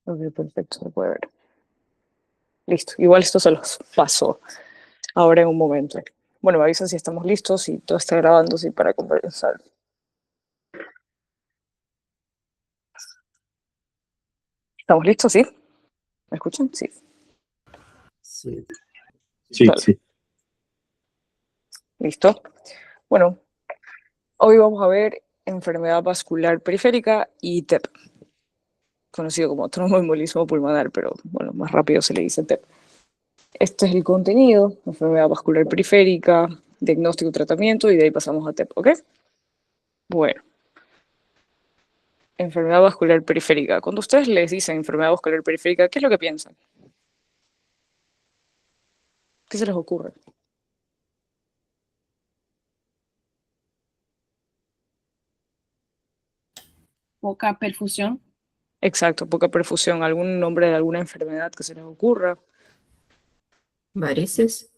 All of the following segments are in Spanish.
Ok, perfecto, se puede ver. Listo. Igual esto se los paso ahora en un momento. Bueno, me avisan si estamos listos y todo está grabando, sí, para conversar. ¿Estamos listos? ¿Sí? ¿Me escuchan? Sí. Sí, sí, Dale. sí. ¿Listo? Bueno, hoy vamos a ver enfermedad vascular periférica y TEP, conocido como tromboembolismo pulmonar, pero bueno, más rápido se le dice TEP. Este es el contenido: enfermedad vascular periférica, diagnóstico, tratamiento, y de ahí pasamos a TEP, ¿ok? Bueno, enfermedad vascular periférica. Cuando ustedes les dicen enfermedad vascular periférica, ¿qué es lo que piensan? ¿Qué se les ocurre? Poca perfusión. Exacto, poca perfusión. ¿Algún nombre de alguna enfermedad que se les ocurra? Varices.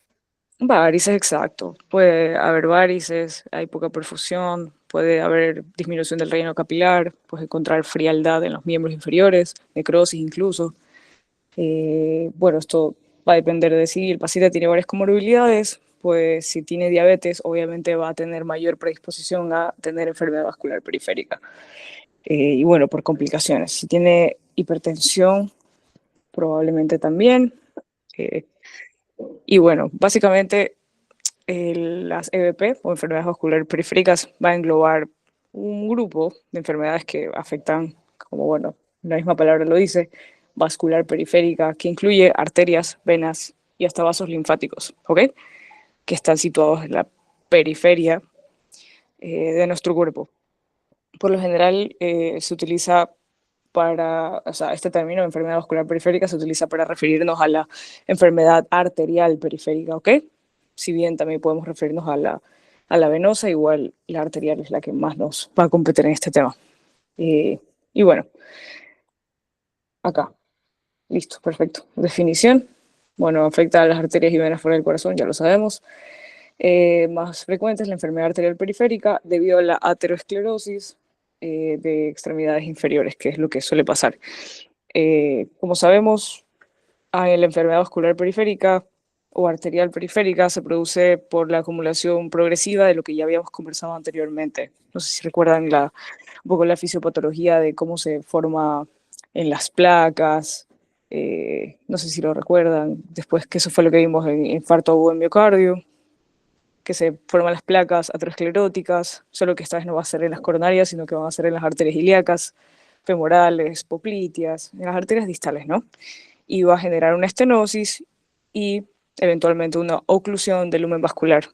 Varices, exacto. Puede haber varices, hay poca perfusión, puede haber disminución del relleno capilar, puedes encontrar frialdad en los miembros inferiores, necrosis incluso. Bueno, esto va a depender de si el paciente tiene varias comorbilidades, pues si tiene diabetes, obviamente va a tener mayor predisposición a tener enfermedad vascular periférica. Y bueno, por complicaciones. Si tiene hipertensión, probablemente también. Eh, y bueno, básicamente las EVP o enfermedades vasculares periféricas va a englobar un grupo de enfermedades que afectan, como bueno, la misma palabra lo dice, vascular periférica, que incluye arterias, venas y hasta vasos linfáticos, ¿ok? Que están situados en la periferia de nuestro cuerpo. Por lo general se utiliza para, o sea, este término, enfermedad vascular periférica, se utiliza para referirnos a la enfermedad arterial periférica, ¿ok? Si bien también podemos referirnos a la venosa, igual la arterial es la que más nos va a competir en este tema. Y bueno, acá, listo, perfecto. Definición, bueno, afecta a las arterias y venas fuera del corazón, ya lo sabemos. Más frecuente es la enfermedad arterial periférica debido a la aterosclerosis de extremidades inferiores, que es lo que suele pasar. Como sabemos, la enfermedad vascular periférica o arterial periférica se produce por la acumulación progresiva de lo que ya habíamos conversado anteriormente. No sé si recuerdan un poco la fisiopatología de cómo se forma en las placas. No sé si lo recuerdan. Después que eso fue lo que vimos en infarto agudo en miocardio, que se forman las placas ateroscleróticas, solo que esta vez no va a ser en las coronarias, sino que van a ser en las arterias ilíacas, femorales, popliteas, en las arterias distales, ¿no? Y va a generar una estenosis y eventualmente una oclusión del lumen vascular.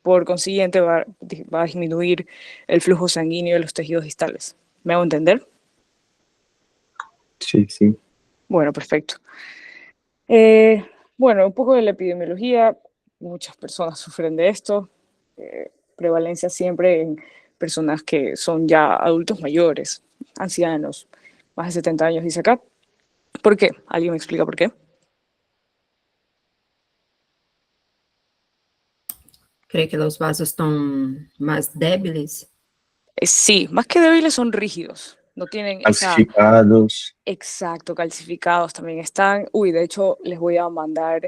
Por consiguiente, va a disminuir el flujo sanguíneo de los tejidos distales. ¿Me hago entender? Sí, sí. Bueno, perfecto. Bueno, un poco de la epidemiología. Muchas personas sufren de esto. Prevalencia siempre en personas que son ya adultos mayores, ancianos, más de 70 años, dice acá. ¿Por qué? ¿Alguien me explica por qué? ¿Cree que los vasos están más débiles? Sí, más que débiles son rígidos. No tienen esa... Calcificados. Exacto, calcificados también están. Uy, de hecho, les voy a mandar...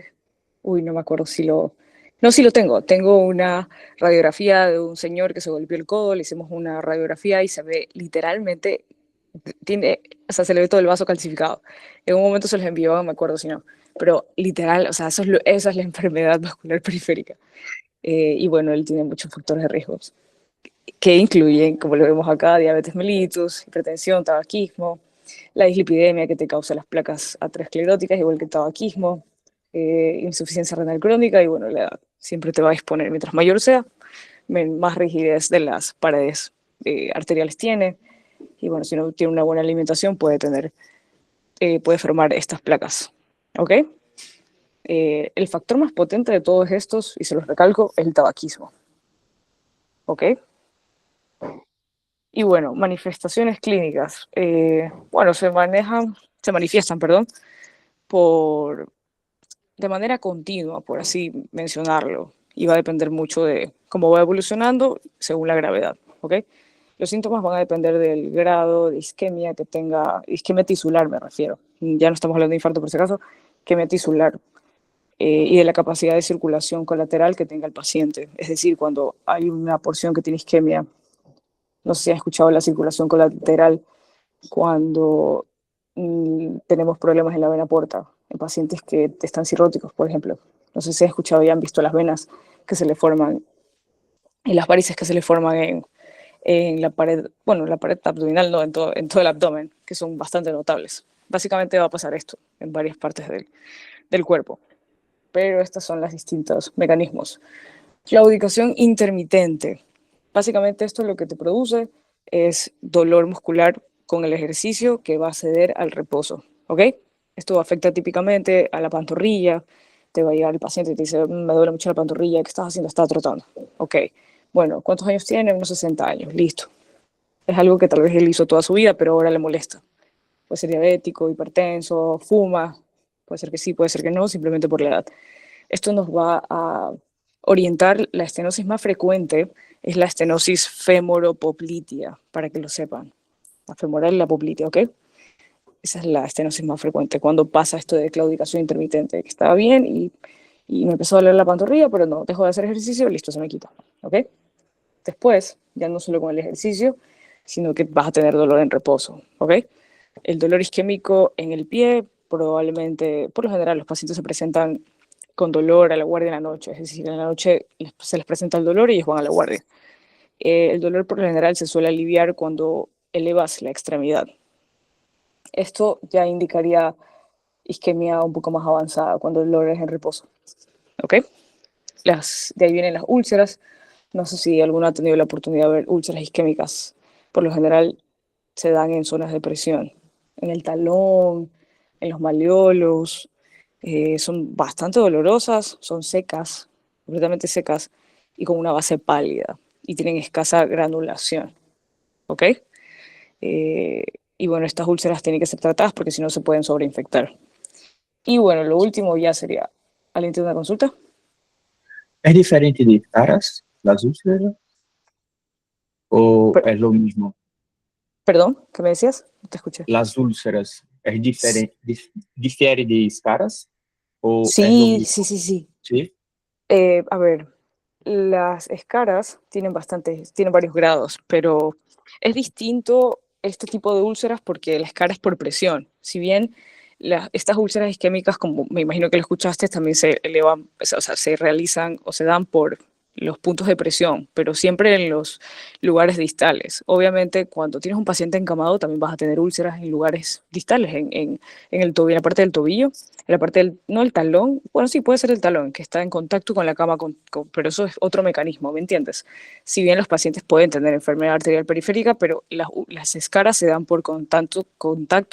Uy, no me acuerdo si lo... No, sí lo tengo. Tengo una radiografía de un señor que se golpeó el codo, le hicimos una radiografía y se ve literalmente, tiene, o sea, se le ve todo el vaso calcificado. En un momento se los envió, no me acuerdo si no, pero literal, o sea, esa es la enfermedad vascular periférica. Y bueno, él tiene muchos factores de riesgo que incluyen, como lo vemos acá, diabetes mellitus, hipertensión, tabaquismo, la dislipidemia que te causa las placas ateroscleróticas, igual que el tabaquismo, insuficiencia renal crónica y bueno, la edad siempre te va a exponer. Mientras mayor sea, más rigidez de las paredes arteriales tiene y bueno, si no tiene una buena alimentación puede formar estas placas, ¿ok? El factor más potente de todos estos, y se los recalco, es el tabaquismo, ¿ok? Y bueno, manifestaciones clínicas. Bueno, se manifiestan, perdón, de manera continua, por así mencionarlo. Y va a depender mucho de cómo va evolucionando según la gravedad, ¿ok? Los síntomas van a depender del grado de isquemia que tenga, isquemia tisular me refiero, ya no estamos hablando de infarto por si acaso, isquemia tisular, y de la capacidad de circulación colateral que tenga el paciente. Es decir, cuando hay una porción que tiene isquemia, no sé si han escuchado la circulación colateral, cuando tenemos problemas en la vena porta, en pacientes que están cirróticos, por ejemplo. No sé si han escuchado y han visto las venas que se le forman, y las varices que se le forman en la pared, bueno, en la pared abdominal, no, en todo el abdomen, que son bastante notables. Básicamente va a pasar esto en varias partes del cuerpo. Pero estos son los distintos mecanismos. Claudicación intermitente. Básicamente esto lo que te produce es dolor muscular con el ejercicio que va a ceder al reposo, ¿ok? Esto afecta típicamente a la pantorrilla. Te va a llegar el paciente y te dice, me duele mucho la pantorrilla, ¿qué estás haciendo? Estás trotando. Ok, bueno, ¿cuántos años tiene? Unos 60 años, listo. Es algo que tal vez él hizo toda su vida, pero ahora le molesta. Puede ser diabético, hipertenso, fuma, puede ser que sí, puede ser que no, simplemente por la edad. Esto nos va a orientar. La estenosis más frecuente es la estenosis femoropoplitea, para que lo sepan. La femoral y la poplitea, ¿ok? Esa es la estenosis más frecuente, cuando pasa esto de claudicación intermitente, que estaba bien y me empezó a doler la pantorrilla, pero no, dejo de hacer ejercicio, listo, se me quita, ¿ok? Después, ya no solo con el ejercicio, sino que vas a tener dolor en reposo, ¿ok? El dolor isquémico en el pie, probablemente, por lo general, los pacientes se presentan con dolor a la guardia en la noche, es decir, en la noche se les presenta el dolor y ellos van a la guardia. El dolor por lo general se suele aliviar cuando elevas la extremidad. Esto ya indicaría isquemia un poco más avanzada, cuando el dolor es en reposo, ¿ok? De ahí vienen las úlceras. No sé si alguno ha tenido la oportunidad de ver úlceras isquémicas. Por lo general se dan en zonas de presión, en el talón, en los malleolos. Son bastante dolorosas, son secas, completamente secas y con una base pálida y tienen escasa granulación, ¿ok? Eh, y bueno, estas úlceras tienen que ser tratadas porque si no se pueden sobreinfectar. Y bueno, lo último ya sería, ¿alguien tiene una consulta? ¿Es diferente de caras, las úlceras? ¿O Per- es lo mismo? Perdón, ¿qué me decías? No te escuché. Las úlceras, ¿es diferente, difiere de caras? ¿O es lo Sí, mismo? sí, sí, sí. ¿Sí? A ver, las escaras tienen varios grados, pero es distinto este tipo de úlceras porque la escara es por presión. Si bien estas úlceras isquémicas, como me imagino que lo escuchaste, también se elevan, o sea, se realizan o se dan por los puntos de presión, pero siempre en los lugares distales. Obviamente, cuando tienes un paciente encamado, también vas a tener úlceras en lugares distales, en el tobillo, en la parte del tobillo, en la parte del, no el talón, bueno, sí, puede ser el talón, que está en contacto con la cama, pero eso es otro mecanismo, ¿me entiendes? Si bien los pacientes pueden tener enfermedad arterial periférica, pero las escaras se dan por contacto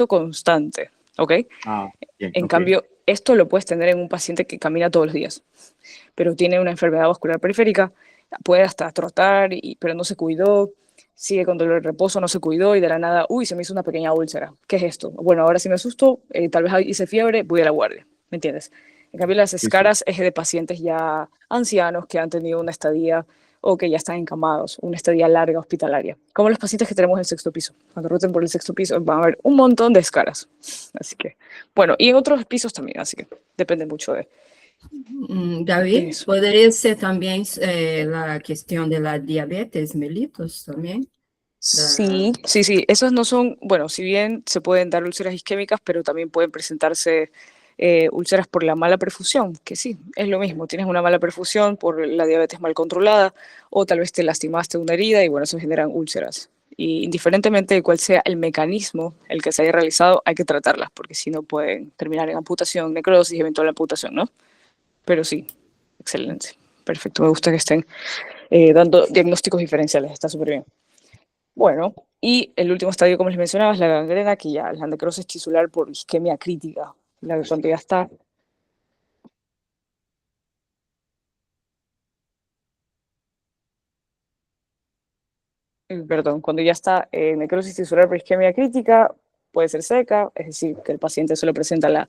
constante, ¿ok? Ah, bien, En ok. cambio, esto lo puedes tener en un paciente que camina todos los días, pero tiene una enfermedad vascular periférica, puede hasta trotar, pero no se cuidó, sigue con dolor de reposo, no se cuidó y de la nada, uy, se me hizo una pequeña úlcera. ¿Qué es esto? Bueno, ahora sí me asusto, tal vez hice fiebre, voy a la guardia, ¿me entiendes? En cambio, las Sí, sí. escaras es de pacientes ya ancianos que han tenido una estadía o que ya están encamados, una estadía larga hospitalaria. Como los pacientes que tenemos en el sexto piso. Cuando roten por el sexto piso van a haber un montón de escaras. Así que, bueno, y en otros pisos también, así que depende mucho de David, eso. podría ser también la cuestión de la diabetes mellitus también. Sí, sí, sí, esos no son, bueno, si bien se pueden dar úlceras isquémicas, pero también pueden presentarse úlceras por la mala perfusión, que sí, es lo mismo, tienes una mala perfusión por la diabetes mal controlada o tal vez te lastimaste una herida y bueno, eso generan úlceras. Y indiferentemente de cuál sea el mecanismo el que se haya realizado, hay que tratarlas, porque si no pueden terminar en amputación, necrosis y eventual amputación, ¿no? Pero sí, excelente, perfecto, me gusta que estén dando diagnósticos diferenciales, está súper bien. Bueno, y el último estadio, como les mencionaba, es la gangrena, que ya la necrosis tisular por isquemia crítica, la que cuando ya está perdón, cuando ya está necrosis tisular por isquemia crítica, puede ser seca, es decir, que el paciente solo presenta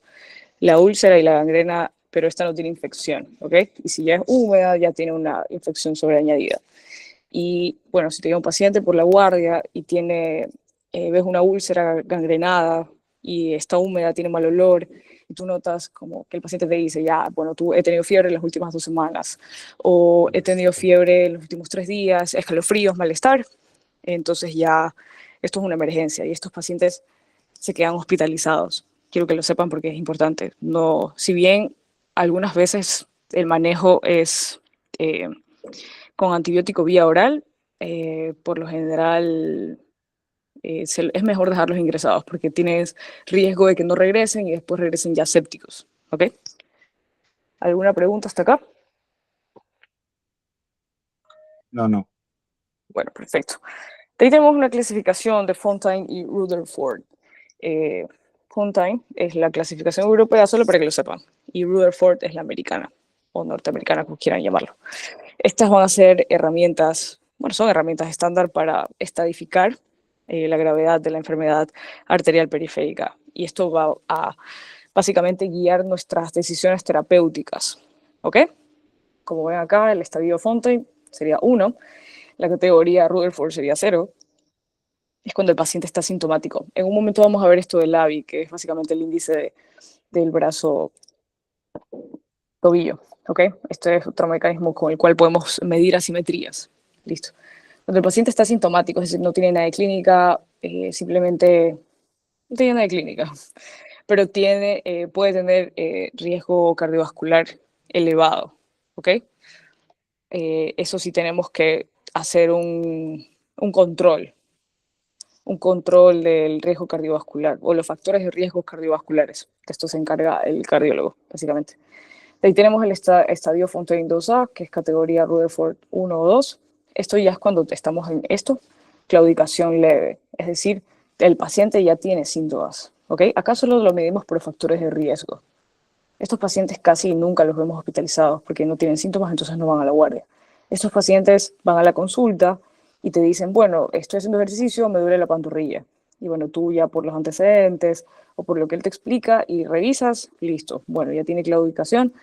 la úlcera y la gangrena, pero esta no tiene infección, ¿ok? Y si ya es húmeda, ya tiene una infección sobreañadida. Y bueno, si te llega un paciente por la guardia y ves una úlcera gangrenada y está húmeda, tiene mal olor, y tú notas como que el paciente te dice, ya, bueno, he tenido fiebre en las últimas 2 semanas, o he tenido fiebre en los últimos 3 días, escalofríos, malestar, entonces ya esto es una emergencia y estos pacientes se quedan hospitalizados. Quiero que lo sepan porque es importante. No, si bien algunas veces el manejo es con antibiótico vía oral, por lo general es mejor dejarlos ingresados porque tienes riesgo de que no regresen y después regresen ya sépticos. ¿Ok? ¿Alguna pregunta hasta acá? No. Bueno, perfecto. Ahí tenemos una clasificación de Fontaine y Rutherford. Fontaine es la clasificación europea, solo para que lo sepan, y Rutherford es la americana, o norteamericana, como quieran llamarlo. Estas van a ser herramientas, bueno, son herramientas estándar para estadificar la gravedad de la enfermedad arterial periférica. Y esto va a básicamente guiar nuestras decisiones terapéuticas. ¿Ok? Como ven acá, el estadio Fontaine sería 1, la categoría Rutherford sería 0. Es cuando el paciente está sintomático. En un momento vamos a ver esto del ABI, que es básicamente el índice del brazo tobillo. ¿Ok? Este es otro mecanismo con el cual podemos medir asimetrías. Listo. Cuando el paciente está sintomático, es decir, no tiene nada de clínica, simplemente no tiene nada de clínica, pero puede tener riesgo cardiovascular elevado. ¿Ok? Eso sí tenemos que hacer un control del riesgo cardiovascular o los factores de riesgo cardiovasculares. De esto se encarga el cardiólogo, básicamente. De ahí tenemos el estadio Fontaine 2A, que es categoría Rutherford 1 o 2. Esto ya es cuando estamos en claudicación leve, es decir, el paciente ya tiene síntomas. ¿Ok? Acá solo lo medimos por factores de riesgo. Estos pacientes casi nunca los vemos hospitalizados porque no tienen síntomas, entonces no van a la guardia. Estos pacientes van a la consulta y te dicen, bueno, estoy haciendo ejercicio, me duele la pantorrilla. Y bueno, tú ya por los antecedentes o por lo que él te explica y revisas, listo. Bueno, ya tiene claudicación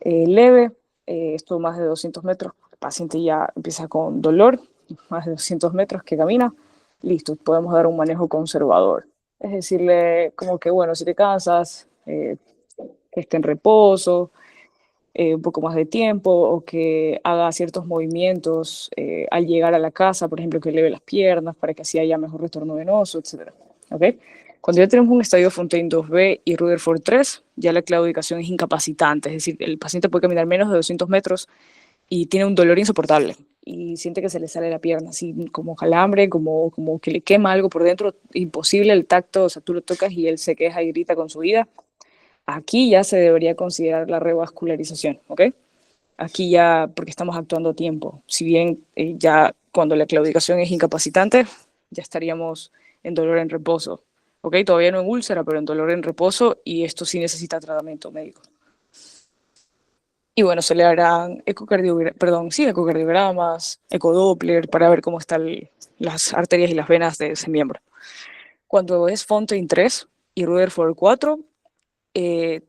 leve, esto más de 200 metros, el paciente ya empieza con dolor, más de 200 metros que camina, listo, podemos dar un manejo conservador. Es decirle como que, bueno, si te cansas, que esté en reposo, un poco más de tiempo o que haga ciertos movimientos al llegar a la casa, por ejemplo, que eleve las piernas para que así haya mejor retorno venoso, etc. ¿Okay? Cuando ya tenemos un estadio Fontaine 2B y Rutherford 3, ya la claudicación es incapacitante, es decir, el paciente puede caminar menos de 200 metros y tiene un dolor insoportable y siente que se le sale la pierna, así como calambre, como que le quema algo por dentro, imposible el tacto, o sea, tú lo tocas y él se queja y grita con su vida. Aquí ya se debería considerar la revascularización, ¿ok? Aquí ya, porque estamos actuando a tiempo. Si bien ya cuando la claudicación es incapacitante, ya estaríamos en dolor en reposo, ¿ok? Todavía no en úlcera, pero en dolor en reposo y esto sí necesita tratamiento médico. Y bueno, se le harán ecocardiogramas, ecodoppler para ver cómo están las arterias y las venas de ese miembro. Cuando es Fontaine 3 y Rutherford 4,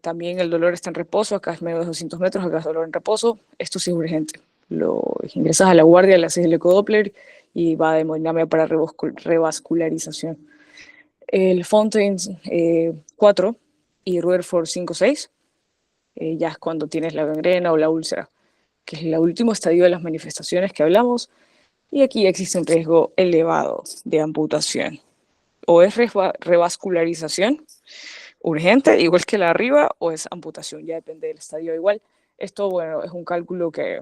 también el dolor está en reposo, acá es menos de 200 metros, acá es dolor en reposo, esto sí es urgente. Lo ingresas a la guardia, le haces el ecodoppler y va de hemodinamia para revascularización. El Fontaine 4 y Rutherford 5-6 ya es cuando tienes la gangrena o la úlcera, que es el último estadio de las manifestaciones que hablamos, y aquí existe un riesgo elevado de amputación. O es revascularización urgente, igual que la arriba, o es amputación, ya depende del estadio igual. Esto, bueno, es un cálculo que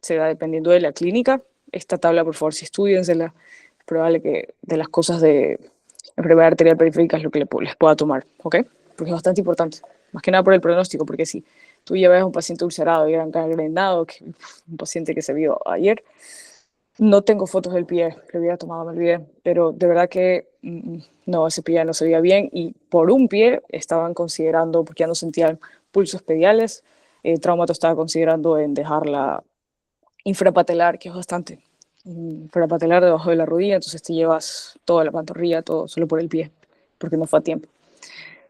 se da dependiendo de la clínica. Esta tabla, por favor, si estudiensela, es probable que de las cosas de enfermedad arterial periférica es lo que les pueda tomar, ¿ok? Porque es bastante importante, más que nada por el pronóstico, porque si tú llevas a un paciente ulcerado y gangrenado, un paciente que se vio ayer, no tengo fotos del pie, lo hubiera tomado, me olvidé, pero de verdad que no, ese pie no se veía bien y por un pie estaban considerando, porque ya no sentían pulsos pediales, Traumato estaba considerando en dejarla infrapatelar, que es bastante, infrapatelar debajo de la rodilla, entonces te llevas toda la pantorrilla, todo solo por el pie, porque no fue a tiempo.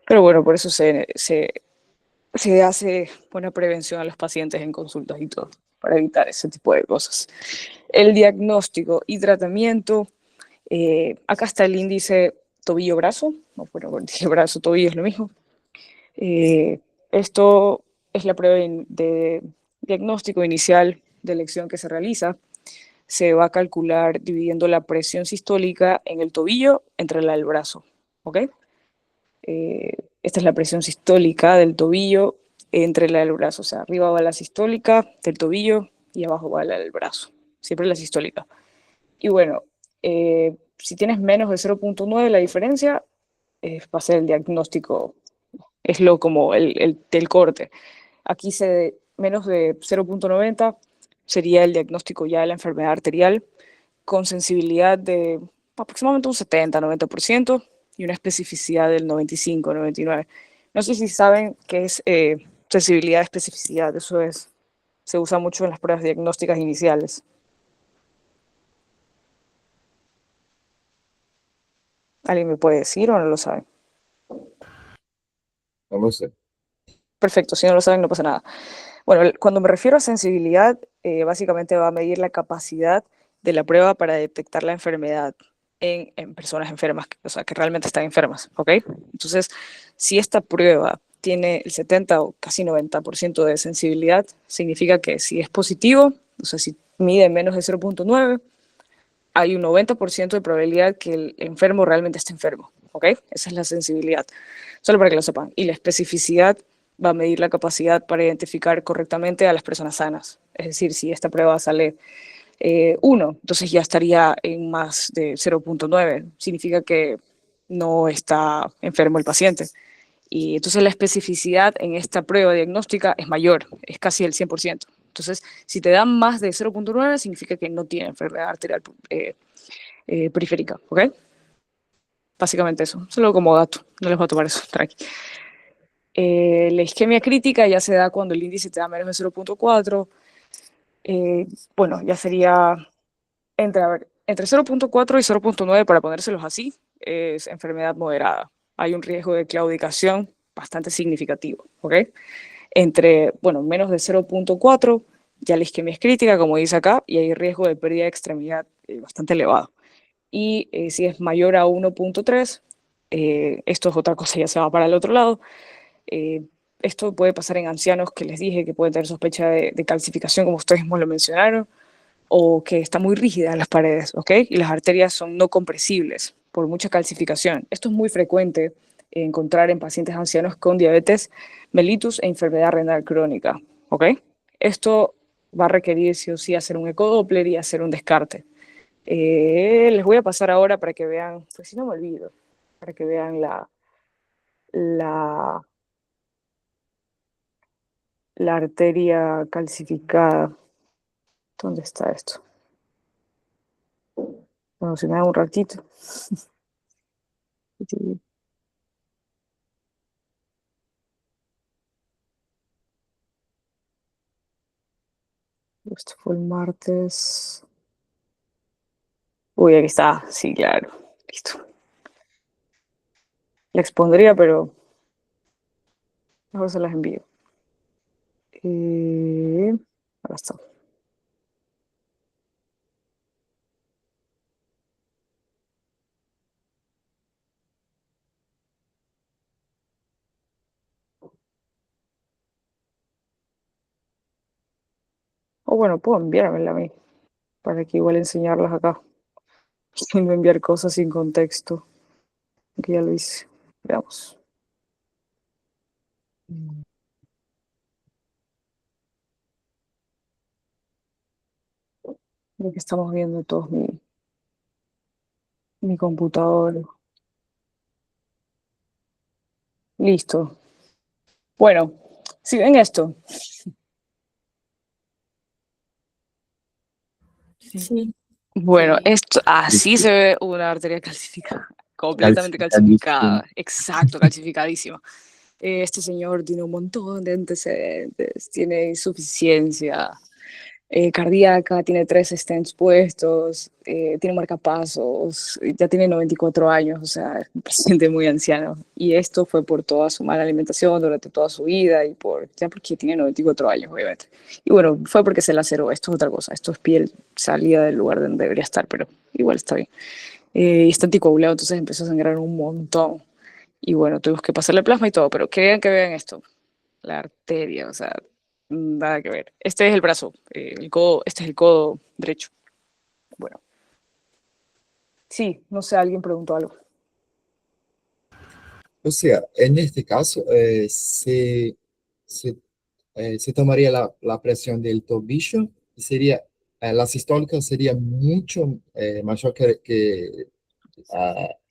Pero bueno, por eso se hace buena prevención a los pacientes en consultas y todo. para evitar ese tipo de cosas. El diagnóstico y tratamiento, acá está el índice tobillo-brazo, no, bueno, dije brazo-tobillo es lo mismo. Esto es la prueba de diagnóstico inicial de elección que se realiza. Se va a calcular dividiendo la presión sistólica en el tobillo entre la del brazo, ¿ok? Esta es la presión sistólica del tobillo entre la del brazo, o sea, arriba va la sistólica del tobillo y abajo va la del brazo, siempre la sistólica. Y bueno, si tienes menos de 0.9, la diferencia va a ser el diagnóstico, es lo como el corte. Aquí menos de 0.90 sería el diagnóstico ya de la enfermedad arterial, con sensibilidad de aproximadamente un 70-90% y una especificidad del 95-99%. No sé si saben qué es sensibilidad, especificidad, se usa mucho en las pruebas diagnósticas iniciales. ¿Alguien me puede decir o no lo saben? No lo sé. Perfecto, si no lo saben no pasa nada. Bueno, cuando me refiero a sensibilidad, básicamente va a medir la capacidad de la prueba para detectar la enfermedad en personas enfermas, o sea, que realmente están enfermas, ¿ok? Entonces, si esta prueba tiene el 70 o casi 90% de sensibilidad, significa que si es positivo, o sea, si mide menos de 0.9, hay un 90% de probabilidad que el enfermo realmente esté enfermo, ¿ok? Esa es la sensibilidad, solo para que lo sepan. Y la especificidad va a medir la capacidad para identificar correctamente a las personas sanas. Es decir, si esta prueba sale 1, entonces ya estaría en más de 0.9. Significa que no está enfermo el paciente. Y entonces la especificidad en esta prueba diagnóstica es mayor, es casi el 100%. Entonces, si te dan más de 0.9, significa que no tiene enfermedad arterial periférica, ¿ok? Básicamente eso, solo como dato, no les voy a tomar eso, tranqui. La isquemia crítica ya se da cuando el índice te da menos de 0.4. Bueno, ya sería entre 0.4 y 0.9, para ponérselos así, es enfermedad moderada. Hay un riesgo de claudicación bastante significativo, ¿ok? Bueno, menos de 0.4, ya la isquemia es crítica, como dice acá, y hay riesgo de pérdida de extremidad bastante elevado. Y si es mayor a 1.3, esto es otra cosa, ya se va para el otro lado. Esto puede pasar en ancianos que les dije que pueden tener sospecha de calcificación, como ustedes mismos lo mencionaron, o que está muy rígida las paredes, ¿ok? Y las arterias son no compresibles por mucha calcificación. Esto es muy frecuente encontrar en pacientes ancianos con diabetes mellitus e enfermedad renal crónica, ¿ok? Esto va a requerir sí o sí hacer un ecodoppler y hacer un descarte. Les voy a pasar ahora para que vean, pues si no me olvido, para que vean la arteria calcificada. ¿Dónde está esto? Bueno, si me da un ratito. Esto fue el martes. Uy, aquí está. Sí, claro. Listo. La expondría, pero mejor se las envío. Acá está. O bueno, puedo enviármela a mí, para que igual enseñarlas acá. Sin enviar cosas sin contexto. Que ya lo hice. Veamos. Lo que estamos viendo todos mi computador. Listo. Bueno, si ven esto. Sí. Bueno, Sí. esto así se ve una arteria calcificada. Completamente calcificada. Exacto, calcificadísima. Este señor tiene un montón de antecedentes, tiene insuficiencia cardíaca, tiene 3 stents puestos, tiene marcapasos, ya tiene 94 años, o sea, es un paciente muy anciano. Y esto fue por toda su mala alimentación durante toda su vida y ya porque tiene 94 años, obviamente. Y bueno, fue porque se laceró, esto es otra cosa, esto es piel salida del lugar donde debería estar, pero igual está bien. Y está anticoagulado, entonces empezó a sangrar un montón. Y bueno, tuvimos que pasarle plasma y todo, pero querían que vean esto, la arteria, o sea, nada que ver. Este es el brazo, el codo, este es el codo derecho. Bueno, sí, no sé, alguien preguntó algo. O sea, en este caso, se, se tomaría la presión del tobillo y sería, la sistólica sería mucho mayor que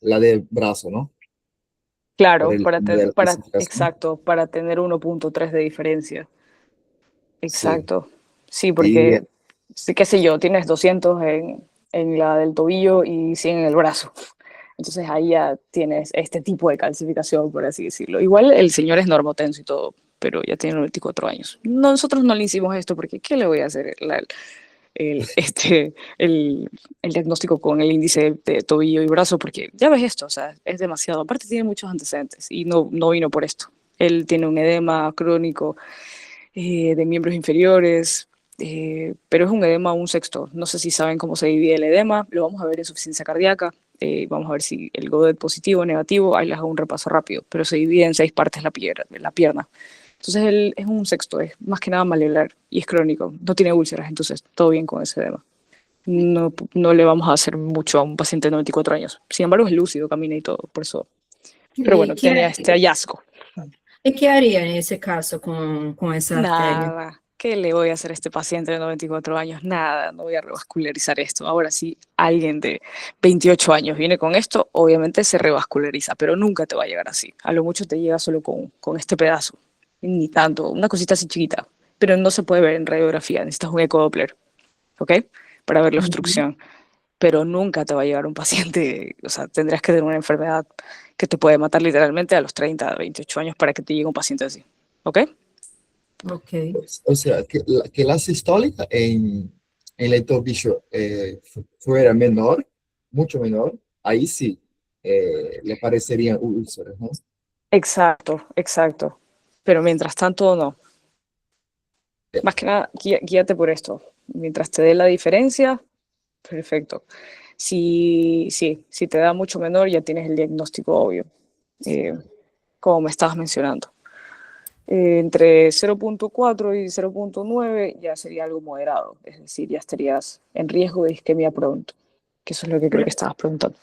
la del brazo, ¿no? Por Claro, el cambio de la clasificación. exacto, para tener 1,3 de diferencia. Sí. Exacto. Sí, Y porque, sí, qué sé yo, tienes 200 en la del tobillo y 100 en el brazo. Entonces ahí ya tienes este tipo de calcificación, por así decirlo. Igual el señor es normotenso y todo, pero ya tiene 94 años. Nosotros no le hicimos esto porque ¿qué le voy a hacer? El, este, el, el diagnóstico con el índice de tobillo y brazo, porque ya ves esto, o sea, es demasiado. Aparte tiene muchos antecedentes y no vino por esto. Él tiene un edema crónico de miembros inferiores, pero es un edema un sexto. No sé si saben cómo se divide el edema, lo vamos a ver en insuficiencia cardíaca, vamos a ver si el GODET positivo o negativo, ahí les hago un repaso rápido, pero se divide en 6 partes la pierna. Entonces él es un sexto, es más que nada maleolar y es crónico, no tiene úlceras, entonces todo bien con ese edema. No le vamos a hacer mucho a un paciente de 94 años. Sin embargo, es lúcido, camina y todo, por eso. Pero ¿Y bueno, tenía este hallazgo. y qué haría en ese caso con esa arteria? Nada. ¿Qué le voy a hacer a este paciente de 94 años? Nada, no voy a revascularizar esto. Ahora sí, alguien de 28 años viene con esto, obviamente se revasculariza, pero nunca te va a llegar así. A lo mucho te llega solo con este pedazo, ni tanto, una cosita así chiquita, pero no se puede ver en radiografía, necesitas un ecodoppler, ¿ok? Para ver la Ujú. obstrucción, pero nunca te va a llegar un paciente, o sea, tendrías que tener una enfermedad que te puede matar literalmente a los 30, 28 años para que te llegue un paciente así, ¿ok? Ok. o sea, que la sistólica en el tobillo fuera menor, mucho menor, ahí sí le parecerían úlceras, ¿no? Exacto, exacto. Pero mientras tanto, no. Más que nada, guíate por esto. Mientras te dé la diferencia, perfecto. Si te da mucho menor, ya tienes el diagnóstico obvio, eh, como me estabas mencionando. Entre 0,4 y 0,9 ya sería algo moderado, es decir, ya estarías en riesgo de isquemia pronto, que eso es lo que creo que estabas preguntando.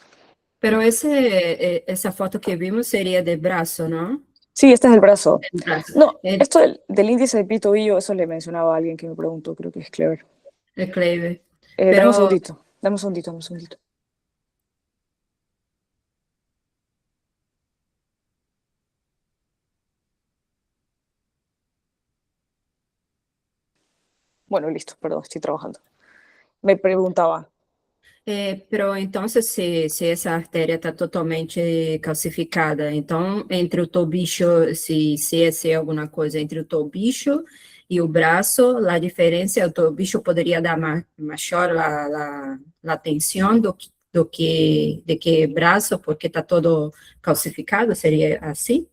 Pero esa foto que vimos sería de brazo, ¿no? Sí, este es el brazo. El brazo. No, esto del índice de pito-billo, eso le mencionaba a alguien que me preguntó, creo que es Clever. El Cleave. Dame un Pero segundito, dame un segundito, dame un segundito. Bueno, listo, perdón, estoy trabajando. Me preguntaba, Pero então, se essa artéria está totalmente calcificada, então, entre o tobicho, se esse é alguma coisa entre o tobicho e o braço, a diferença é o tobicho poderia dar maior a tensão de que braço, porque está todo calcificado, seria assim?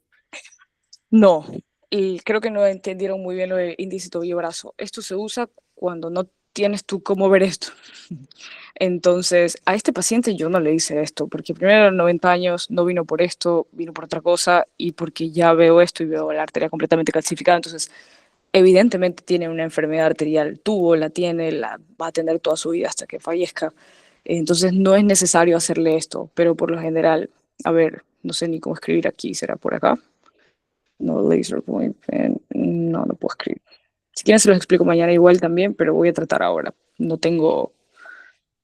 no, y creo que no entendieron muy bien lo de índice tobillo-brazo. Esto se usa cuando no tienes tú cómo ver esto. Entonces, a este paciente yo no le hice esto, porque primero a los 90 años no vino por esto, vino por otra cosa, y porque ya veo esto y veo la arteria completamente calcificada, entonces evidentemente tiene una enfermedad arterial, tuvo, la tiene, la va a tener toda su vida hasta que fallezca. Entonces no es necesario hacerle esto, pero por lo general, a ver, no sé ni cómo escribir aquí, será por acá. No, laser point pen, no puedo escribir. Si quieren se los explico mañana igual también, pero voy a tratar ahora. No tengo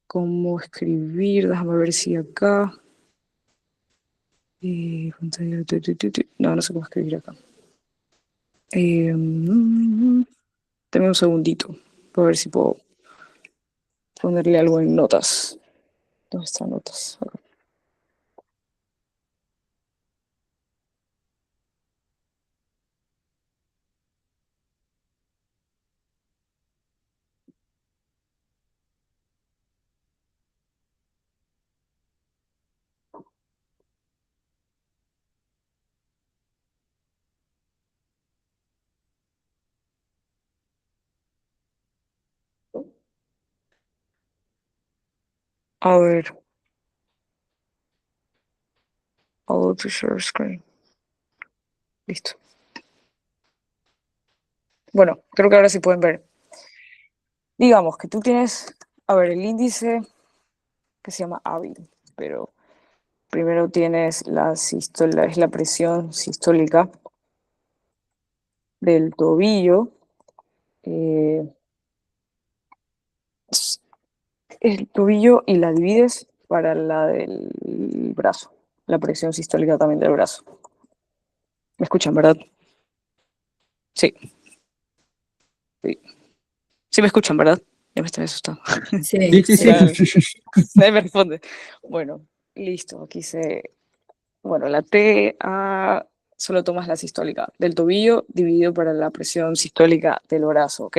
cómo escribir, déjame ver si acá. No sé cómo escribir acá. Dame un segundito, para ver si puedo ponerle algo en notas. ¿Dónde están notas? Acá. A ver. All to share screen. Listo. Bueno, creo que ahora sí pueden ver. Digamos que tú tienes, a ver, el índice que se llama hábil, pero primero tienes la sístola, es la presión sistólica del tobillo. El tobillo y la divides para la del brazo, la presión sistólica también del brazo. ¿Me escuchan, verdad? Sí, sí. Sí me escuchan, ¿verdad? Ya me estoy asustando. Sí, Sí, sí, sí. Nadie me responde. Bueno, listo. Aquí se... Bueno, la TA solo tomas la sistólica del tobillo dividido para la presión sistólica del brazo, ¿ok?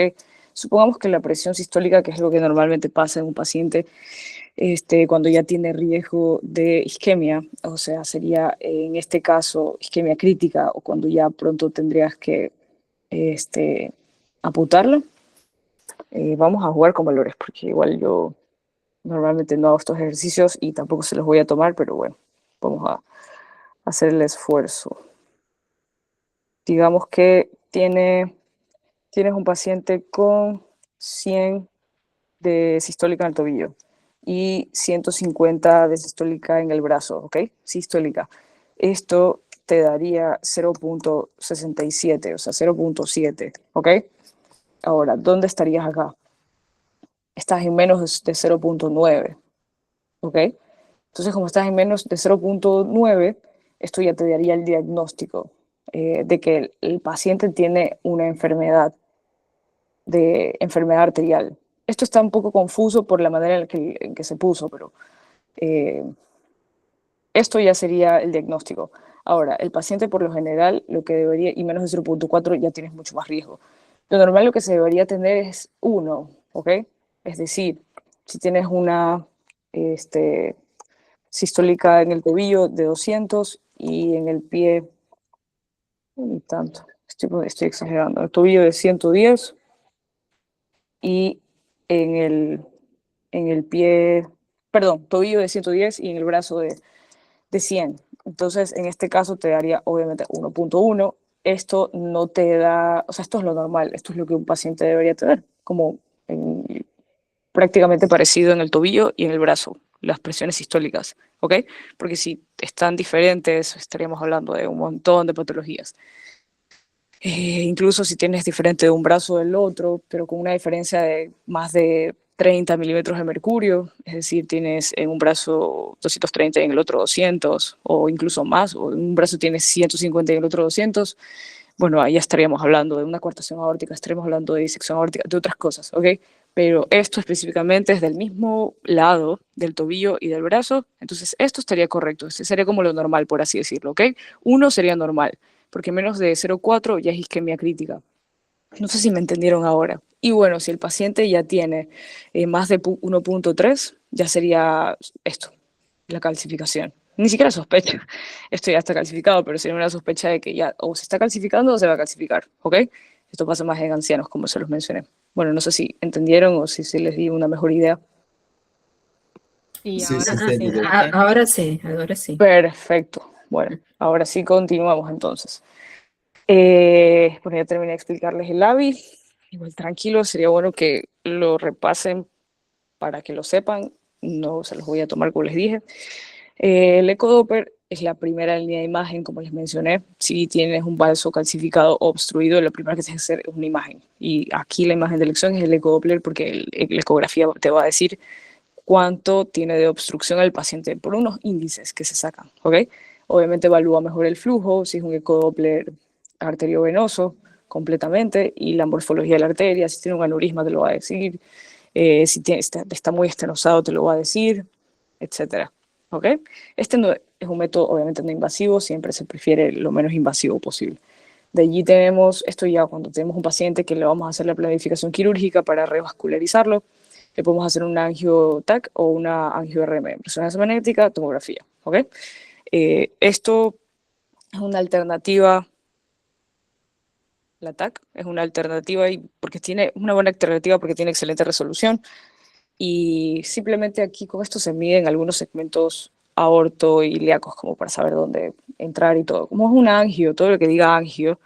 Supongamos que la presión sistólica, que es lo que normalmente pasa en un paciente cuando ya tiene riesgo de isquemia, o sea, sería en este caso isquemia crítica o cuando ya pronto tendrías que amputarla. Vamos a jugar con valores porque igual yo normalmente no hago estos ejercicios y tampoco se los voy a tomar, pero bueno, vamos a hacer el esfuerzo. Digamos que tienes un paciente con 100 de sistólica en el tobillo y 150 de sistólica en el brazo, ¿ok? Sistólica. Esto te daría 0.67, o sea, 0.7, ¿ok? Ahora, ¿dónde estarías acá? Estás en menos de 0.9, ¿ok? Entonces, como estás en menos de 0.9, esto ya te daría el diagnóstico de que el paciente tiene una enfermedad arterial. Esto está un poco confuso por la manera en que se puso, pero esto ya sería el diagnóstico. Ahora, el paciente por lo general, lo que debería, y menos de 0.4 ya tienes mucho más riesgo. Lo normal lo que se debería tener es 1, ¿ok? Es decir, si tienes una sistólica en el tobillo de 200 y en el pie, ni tanto, estoy exagerando, el tobillo de 110 y en el pie, perdón, tobillo de 110 y en el brazo de 100. Entonces, en este caso te daría obviamente 1.1. Esto no te da, o sea, esto es lo normal, esto es lo que un paciente debería tener, como prácticamente parecido en el tobillo y en el brazo, las presiones sistólicas, ¿ok? Porque si están diferentes, estaríamos hablando de un montón de patologías. Incluso si tienes diferente de un brazo del otro, pero con una diferencia de más de 30 milímetros de mercurio, es decir, tienes en un brazo 230 y en el otro 200, o incluso más, o en un brazo tienes 150 y en el otro 200, bueno, ahí estaríamos hablando de una coartación aórtica, estaríamos hablando de disección aórtica, de otras cosas, ¿ok? Pero esto específicamente es del mismo lado del tobillo y del brazo, entonces esto estaría correcto, este sería como lo normal, por así decirlo, ¿ok? 1 sería normal, porque menos de 0,4 ya es isquemia crítica. No sé si me entendieron ahora. Y bueno, si el paciente ya tiene más de 1.3, ya sería esto, la calcificación. Ni siquiera sospecha. Esto ya está calcificado, pero sería una sospecha de que ya o se está calcificando o se va a calcificar, ¿ok? Esto pasa más en ancianos, como se los mencioné. Bueno, no sé si entendieron o si les di una mejor idea. Y Sí, ahora sí, sí, entendi. Ahora sí, ahora sí. Perfecto. Bueno, ahora sí continuamos entonces. Bueno, ya terminé de explicarles el AVI. Igual tranquilo, sería bueno que lo repasen para que lo sepan. No se los voy a tomar como les dije. El ecodoppler es la primera línea de imagen, como les mencioné. Si tienes un vaso calcificado o obstruido, lo primero que tienes que hacer es una imagen. Y aquí la imagen de elección es el ecodoppler porque la ecografía te va a decir cuánto tiene de obstrucción el paciente por unos índices que se sacan, ¿ok? Obviamente evalúa mejor el flujo, si es un ecodoppler arteriovenoso completamente, y la morfología de la arteria, si tiene un aneurisma te lo va a decir, si está muy estenosado te lo va a decir, etcétera, ¿ok? Este no, es un método obviamente no invasivo, siempre se prefiere lo menos invasivo posible. De allí tenemos, esto ya cuando tenemos un paciente que le vamos a hacer la planificación quirúrgica para revascularizarlo, le podemos hacer un angio-TAC o una angio-RM, resonancia magnética, tomografía, ¿ok? Esto es una alternativa, la TAC es una alternativa y porque tiene una buena alternativa porque tiene excelente resolución. Y simplemente aquí con esto se miden algunos segmentos aortoilíacos como para saber dónde entrar y todo. Como es un angio, todo lo que diga angio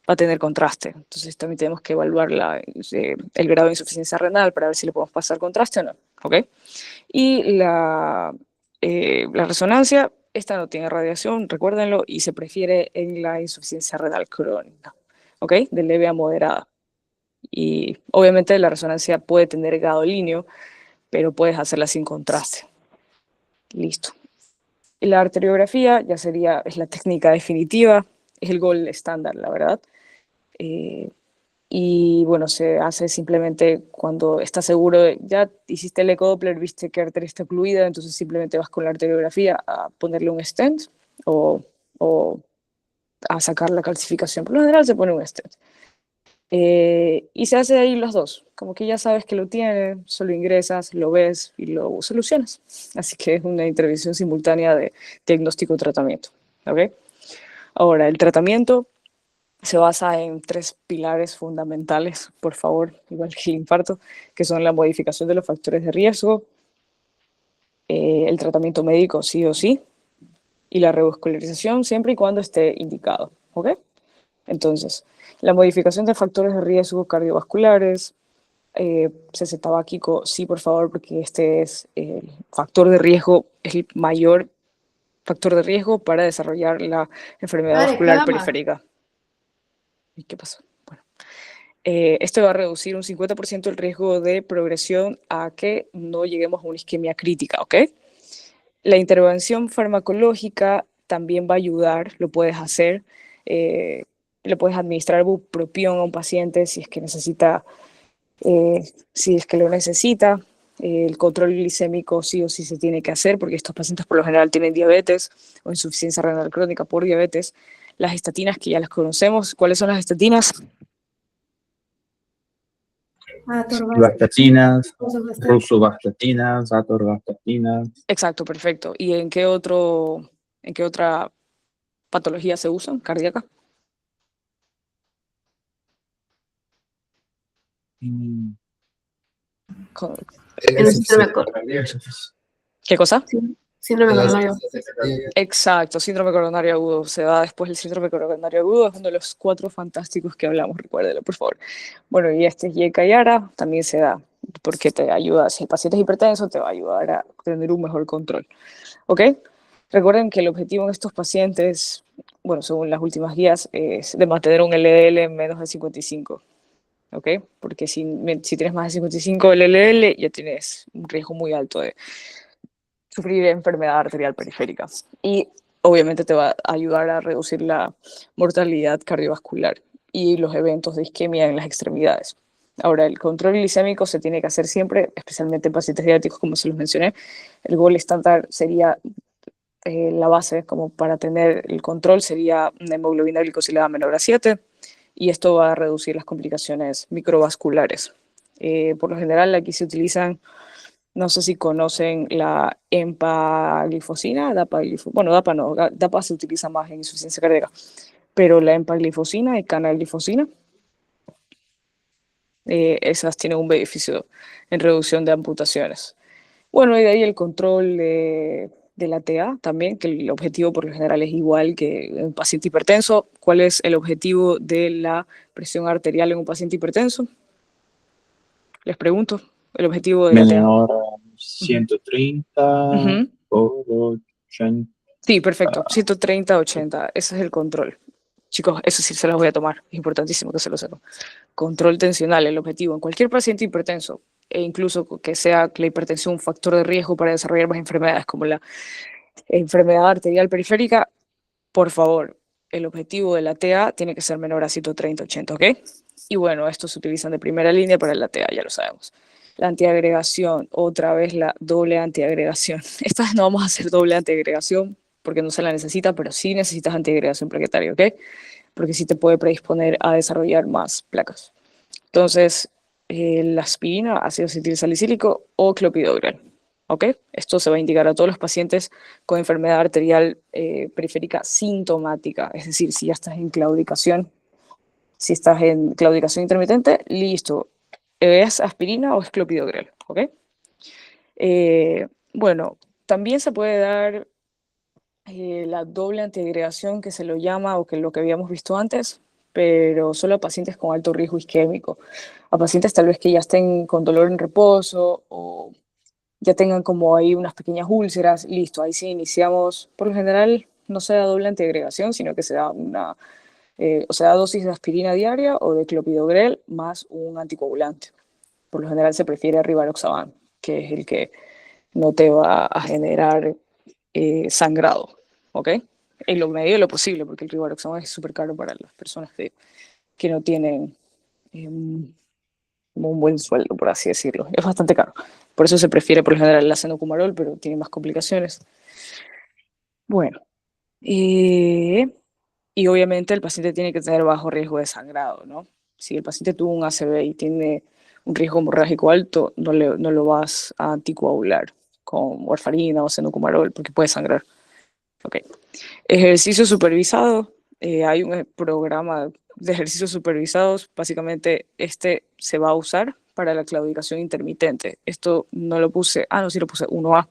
va a tener contraste. Entonces también tenemos que evaluar el grado de insuficiencia renal para ver si le podemos pasar contraste o no. ¿Ok? Y la resonancia, esta no tiene radiación, recuérdenlo, y se prefiere en la insuficiencia renal crónica. ¿Ok? De leve a moderada. Y obviamente la resonancia puede tener gadolínio, pero puedes hacerla sin contraste. Listo. Y la arteriografía ya es la técnica definitiva, es el gold estándar, la verdad. Y bueno, se hace simplemente cuando estás seguro, ya hiciste el ecodoppler, viste que la arteria está ocluida, entonces simplemente vas con la arteriografía a ponerle un stent o a sacar la calcificación. Por lo general se pone un stent. Y se hace ahí los dos, como que ya sabes que lo tiene, solo ingresas, lo ves y lo solucionas. Así que es una intervención simultánea de diagnóstico-tratamiento. ¿Ok? Ahora, el tratamiento se basa en 3 pilares fundamentales, por favor, igual que el infarto, que son la modificación de los factores de riesgo, el tratamiento médico sí o sí, y la revascularización siempre y cuando esté indicado. ¿Ok? Entonces, la modificación de factores de riesgo cardiovasculares, cese tabáquico, sí, por favor, porque este es el factor de riesgo, es el mayor factor de riesgo para desarrollar la enfermedad vascular periférica. ¿Y qué pasó? Bueno, esto va a reducir un 50% el riesgo de progresión a que no lleguemos a una isquemia crítica, ¿ok? La intervención farmacológica también va a ayudar, lo puedes hacer, le puedes administrar bupropión a un paciente si es que necesita, si es que lo necesita. El control glicémico sí o sí se tiene que hacer porque estos pacientes por lo general tienen diabetes o insuficiencia renal crónica por diabetes. Las estatinas que ya las conocemos, ¿cuáles son las estatinas? Vastatinas, rosuvastatina, atorvastatina. Exacto, perfecto. ¿Y en qué otra patología se usan? Cardíaca. Mm, Con- El síndrome ¿Qué cosa? síndrome coronario. Exacto, síndrome coronario agudo. Se da después del síndrome coronario agudo, es uno de los 4 fantásticos que hablamos, recuérdelo, por favor. Bueno, y este Yeka Yara también se da, porque te ayuda, si el paciente es hipertenso, te va a ayudar a tener un mejor control. ¿Ok? Recuerden que el objetivo en estos pacientes, bueno, según las últimas guías, es de mantener un LDL en menos de 55. ¿Ok? Porque si tienes más de 55 LDL, ya tienes un riesgo muy alto de sufrir enfermedad arterial periférica. Y obviamente te va a ayudar a reducir la mortalidad cardiovascular y los eventos de isquemia en las extremidades. Ahora, el control glicémico se tiene que hacer siempre, especialmente en pacientes diabéticos, como se los mencioné. El gol estándar sería la base, como para tener el control, sería una hemoglobina glicosilada menor a 7, y esto va a reducir las complicaciones microvasculares. Por lo general, aquí se utilizan, no sé si conocen la empaglifosina, bueno, DAPA no, DAPA se utiliza más en insuficiencia cardíaca, pero la empaglifosina y canaglifosina, esas tienen un beneficio en reducción de amputaciones. Bueno, y de ahí el control de la TA también, que el objetivo por lo general es igual que en un paciente hipertenso. ¿Cuál es el objetivo de la presión arterial en un paciente hipertenso? Les pregunto, el objetivo de la TA. Menor a 130 Ujú. por 80. Sí, perfecto, 130, 80, ese es el control. Chicos, eso sí se los voy a tomar, es importantísimo que se lo sepan. Control tensional, el objetivo en cualquier paciente hipertenso, e incluso que sea la hipertensión un factor de riesgo para desarrollar más enfermedades como la enfermedad arterial periférica, por favor, el objetivo de la TA tiene que ser menor a 130, 80, ¿ok? Y bueno, estos se utilizan de primera línea para la TA, ya lo sabemos. La antiagregación, otra vez la doble antiagregación. Esta vez no vamos a hacer doble antiagregación porque no se la necesita, pero sí necesitas antiagregación plaquetaria, ¿ok? Porque sí te puede predisponer a desarrollar más placas. Entonces, la aspirina, ácido acetilsalicílico o clopidogrel. ¿Ok? Esto se va a indicar a todos los pacientes con enfermedad arterial periférica sintomática, es decir, si ya estás en claudicación, si estás en claudicación intermitente, listo. ¿Es aspirina o es clopidogrel? ¿Ok? Bueno, también se puede dar la doble antiagregación que se lo llama, o que lo que habíamos visto antes, pero solo a pacientes con alto riesgo isquémico, a pacientes tal vez que ya estén con dolor en reposo o ya tengan como ahí unas pequeñas úlceras, listo, ahí sí iniciamos. Por lo general no se da doble antiagregación, sino que se da o sea, dosis de aspirina diaria o de clopidogrel más un anticoagulante. Por lo general se prefiere rivaroxaban, que es el que no te va a generar sangrado, ¿ok? En lo medio de lo posible, porque el rivaroxaban es súper caro para las personas que no tienen como un buen sueldo, por así decirlo. Es bastante caro. Por eso se prefiere por lo general el acenocumarol, pero tiene más complicaciones. Bueno, y obviamente el paciente tiene que tener bajo riesgo de sangrado, ¿no? Si el paciente tuvo un ACV y tiene un riesgo hemorrágico alto, no lo vas a anticoagular con warfarina o acenocumarol porque puede sangrar. Okay. Ejercicio supervisado. Hay un programa de ejercicios supervisados. Básicamente este se va a usar para la claudicación intermitente. Esto no lo puse, no, sí lo puse 1A.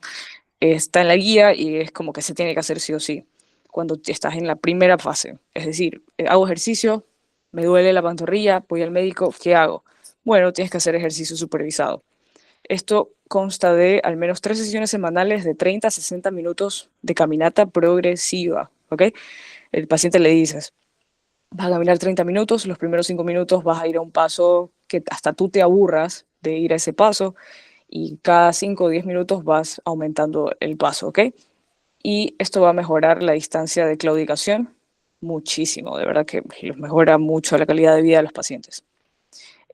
Está en la guía y es como que se tiene que hacer sí o sí cuando estás en la primera fase. Es decir, hago ejercicio, me duele la pantorrilla, voy al médico, ¿qué hago? Bueno, tienes que hacer ejercicio supervisado. Esto consta de al menos 3 sesiones semanales de 30 a 60 minutos de caminata progresiva, ¿ok? El paciente le dices, vas a caminar 30 minutos, los primeros 5 minutos vas a ir a un paso que hasta tú te aburras de ir a ese paso, y cada 5 o 10 minutos vas aumentando el paso, ¿ok? Y esto va a mejorar la distancia de claudicación muchísimo, de verdad que mejora mucho la calidad de vida de los pacientes,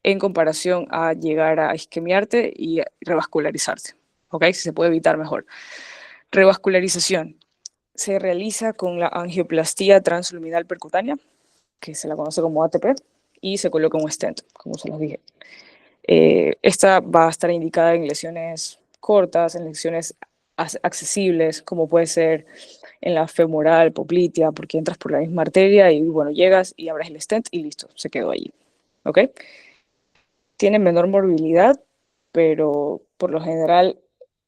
en comparación a llegar a isquemiarte y revascularizarte, ¿ok? Si se puede evitar mejor. Revascularización se realiza con la angioplastía transluminal percutánea, que se la conoce como ATP, y se coloca un stent, como se los dije. Esta va a estar indicada en lesiones cortas, en lesiones accesibles, como puede ser en la femoral, poplitea, porque entras por la misma arteria y bueno, llegas y abres el stent y listo, se quedó allí, ¿ok? Tiene menor morbilidad, pero por lo general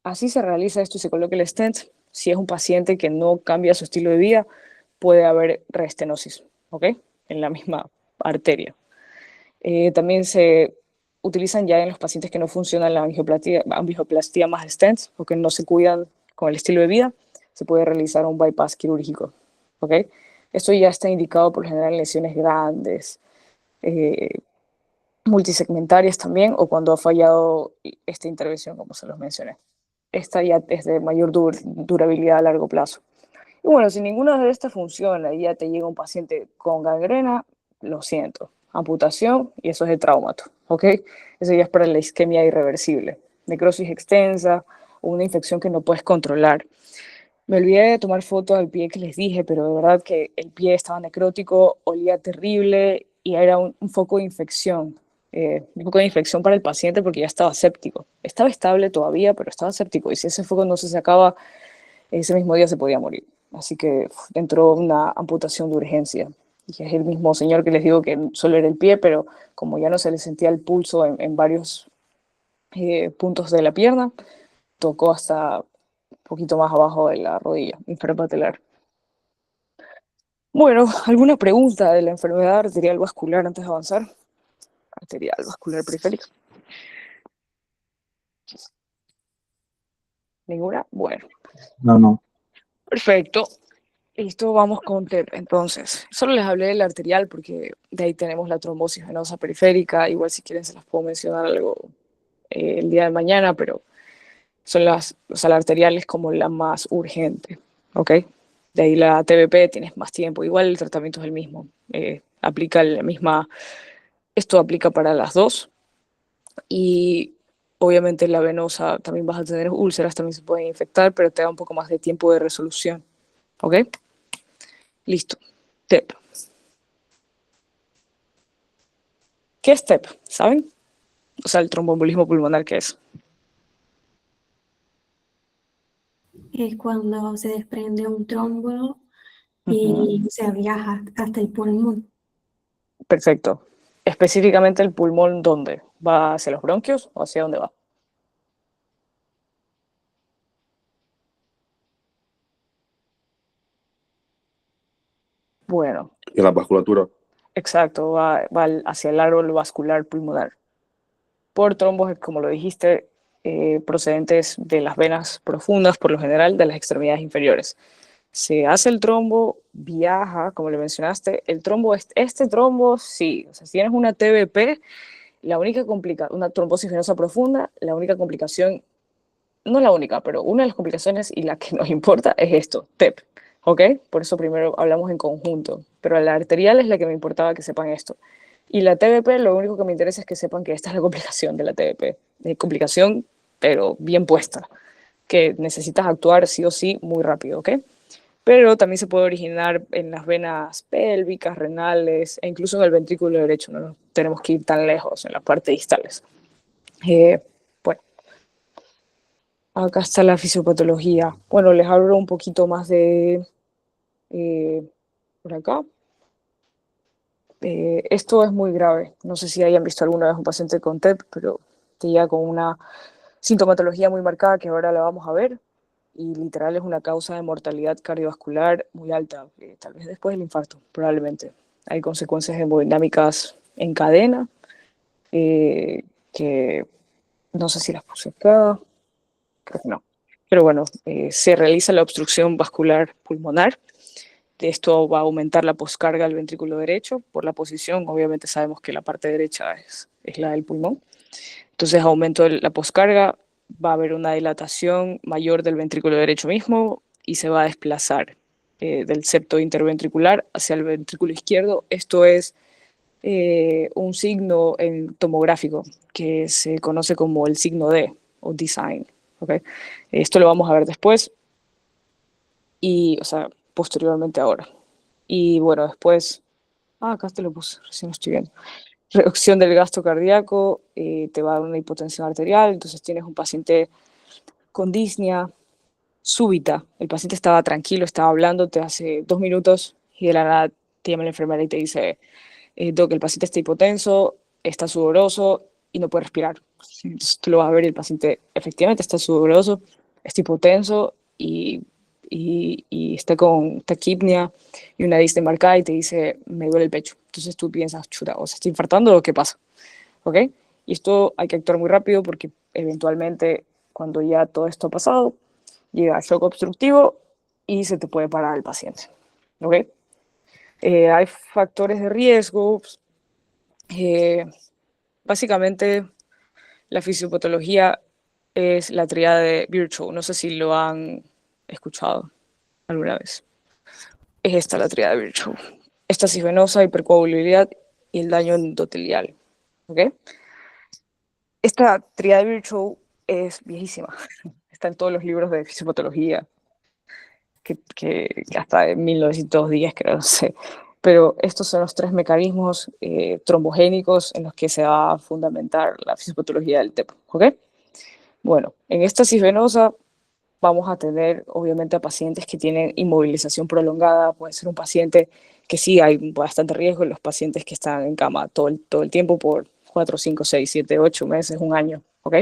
así se realiza esto y se coloca el stent. Si es un paciente que no cambia su estilo de vida, puede haber reestenosis, ¿ok? En la misma arteria. También se utilizan ya en los pacientes que no funcionan la angioplastía más stents o que no se cuidan con el estilo de vida, se puede realizar un bypass quirúrgico, ¿ok? Esto ya está indicado por lo general en lesiones grandes, multisegmentarias también, o cuando ha fallado esta intervención, como se los mencioné. Esta ya es de mayor durabilidad a largo plazo. Y bueno, si ninguna de estas funciona y ya te llega un paciente con gangrena, lo siento, amputación, y eso es de traumato, ¿ok? Eso ya es para la isquemia irreversible, necrosis extensa, o una infección que no puedes controlar. Me olvidé de tomar fotos del pie que les dije, pero de verdad que el pie estaba necrótico, olía terrible y era un foco de infección. Un foco de infección para el paciente porque ya estaba séptico. Estaba estable todavía, pero estaba séptico. Y si ese foco no se sacaba, ese mismo día se podía morir. Así que entró una amputación de urgencia. Y es el mismo señor que les digo que solo era el pie, pero como ya no se le sentía el pulso en varios puntos de la pierna, tocó hasta un poquito más abajo de la rodilla, infrapatelar. Bueno, ¿alguna pregunta de la enfermedad arterial vascular antes de avanzar? Arterial vascular periférica. ¿Ninguna? Bueno. No. Perfecto. Listo, vamos con TEP. Entonces, solo les hablé del arterial porque de ahí tenemos la trombosis venosa periférica. Igual si quieren se las puedo mencionar algo el día de mañana, pero son la arterial es como la más urgente, ¿ok? De ahí la TBP tienes más tiempo. Igual el tratamiento es el mismo. Aplica la misma, esto aplica para las dos. Y obviamente la venosa también vas a tener úlceras, también se pueden infectar, pero te da un poco más de tiempo de resolución, ¿ok? Listo. TEP. ¿Qué es TEP? ¿Saben? O sea, el tromboembolismo pulmonar, ¿qué es? Es cuando se desprende un trombo y se viaja hasta el pulmón. Perfecto. Específicamente el pulmón, ¿dónde? ¿Va hacia los bronquios o hacia dónde va? Bueno, En la vasculatura. exacto, va hacia el árbol vascular pulmonar. Por trombos, como lo dijiste, procedentes de las venas profundas, por lo general de las extremidades inferiores. Se hace el trombo, viaja, como le mencionaste, el trombo, este trombo, sí, o sea, si tienes una TBP, la única complicación, una trombosis venosa profunda, la única complicación, no la única, pero una de las complicaciones y la que nos importa es esto, TEP, ¿ok? Por eso primero hablamos en conjunto, pero la arterial es la que me importaba que sepan esto. Y la TBP, lo único que me interesa es que sepan que esta es la complicación de la TBP, complicación, pero bien puesta, que necesitas actuar sí o sí muy rápido, ¿ok? Pero también se puede originar en las venas pélvicas, renales e incluso en el ventrículo derecho, no tenemos que ir tan lejos, en las partes distales. Bueno, acá está la fisiopatología. Bueno, les hablo un poquito más de por acá. Esto es muy grave. No sé si hayan visto alguna vez un paciente con TEP, pero te llega con una sintomatología muy marcada que ahora la vamos a ver. Y literal es una causa de mortalidad cardiovascular muy alta, tal vez después del infarto, probablemente. Hay consecuencias hemodinámicas en cadena, que no sé si las puse acá, creo que no. Pero bueno, se realiza la obstrucción vascular pulmonar. Esto va a aumentar la poscarga del ventrículo derecho. Por la posición, obviamente sabemos que la parte derecha es la del pulmón. Entonces, aumento de la poscarga, va a haber una dilatación mayor del ventrículo derecho mismo y se va a desplazar del septo interventricular hacia el ventrículo izquierdo. Esto es un signo tomográfico que se conoce como el signo D o design. ¿Okay? Esto lo vamos a ver después y, o sea, posteriormente ahora. Y bueno, después, acá te lo puse, recién lo estoy viendo. Reducción del gasto cardíaco, te va a dar una hipotensión arterial, entonces tienes un paciente con disnea súbita. El paciente estaba tranquilo, estaba hablándote hace 2 minutos y de la nada te llama la enfermera y te dice, Doc, el paciente está hipotenso, está sudoroso y no puede respirar. Entonces tú lo vas a ver y el paciente efectivamente está sudoroso, está hipotenso y está con taquipnea y una disnea marcada y te dice, me duele el pecho. Entonces tú piensas, chuta, o sea, ¿está infartando o qué pasa? ¿Ok? Y esto hay que actuar muy rápido porque eventualmente cuando ya todo esto ha pasado, llega shock obstructivo y se te puede parar el paciente. ¿Ok? Hay factores de riesgo. Básicamente, la fisiopatología es la tríada de Virchow. No sé si lo han escuchado alguna vez. Es esta la tríada de Virchow. Estasis venosa, hipercoagulabilidad y el daño endotelial. ¿Ok? Esta tríada de Virchow es viejísima. Está en todos los libros de fisiopatología, que hasta en 1910, creo, no sé. Pero estos son los 3 mecanismos trombogénicos en los que se va a fundamentar la fisiopatología del TEP. ¿Ok? Bueno, en éstasis venosa vamos a tener, obviamente, a pacientes que tienen inmovilización prolongada. Puede ser un paciente que sí hay bastante riesgo en los pacientes que están en cama todo el tiempo por 4, 5, 6, 7, 8 meses, un año. ¿Ok?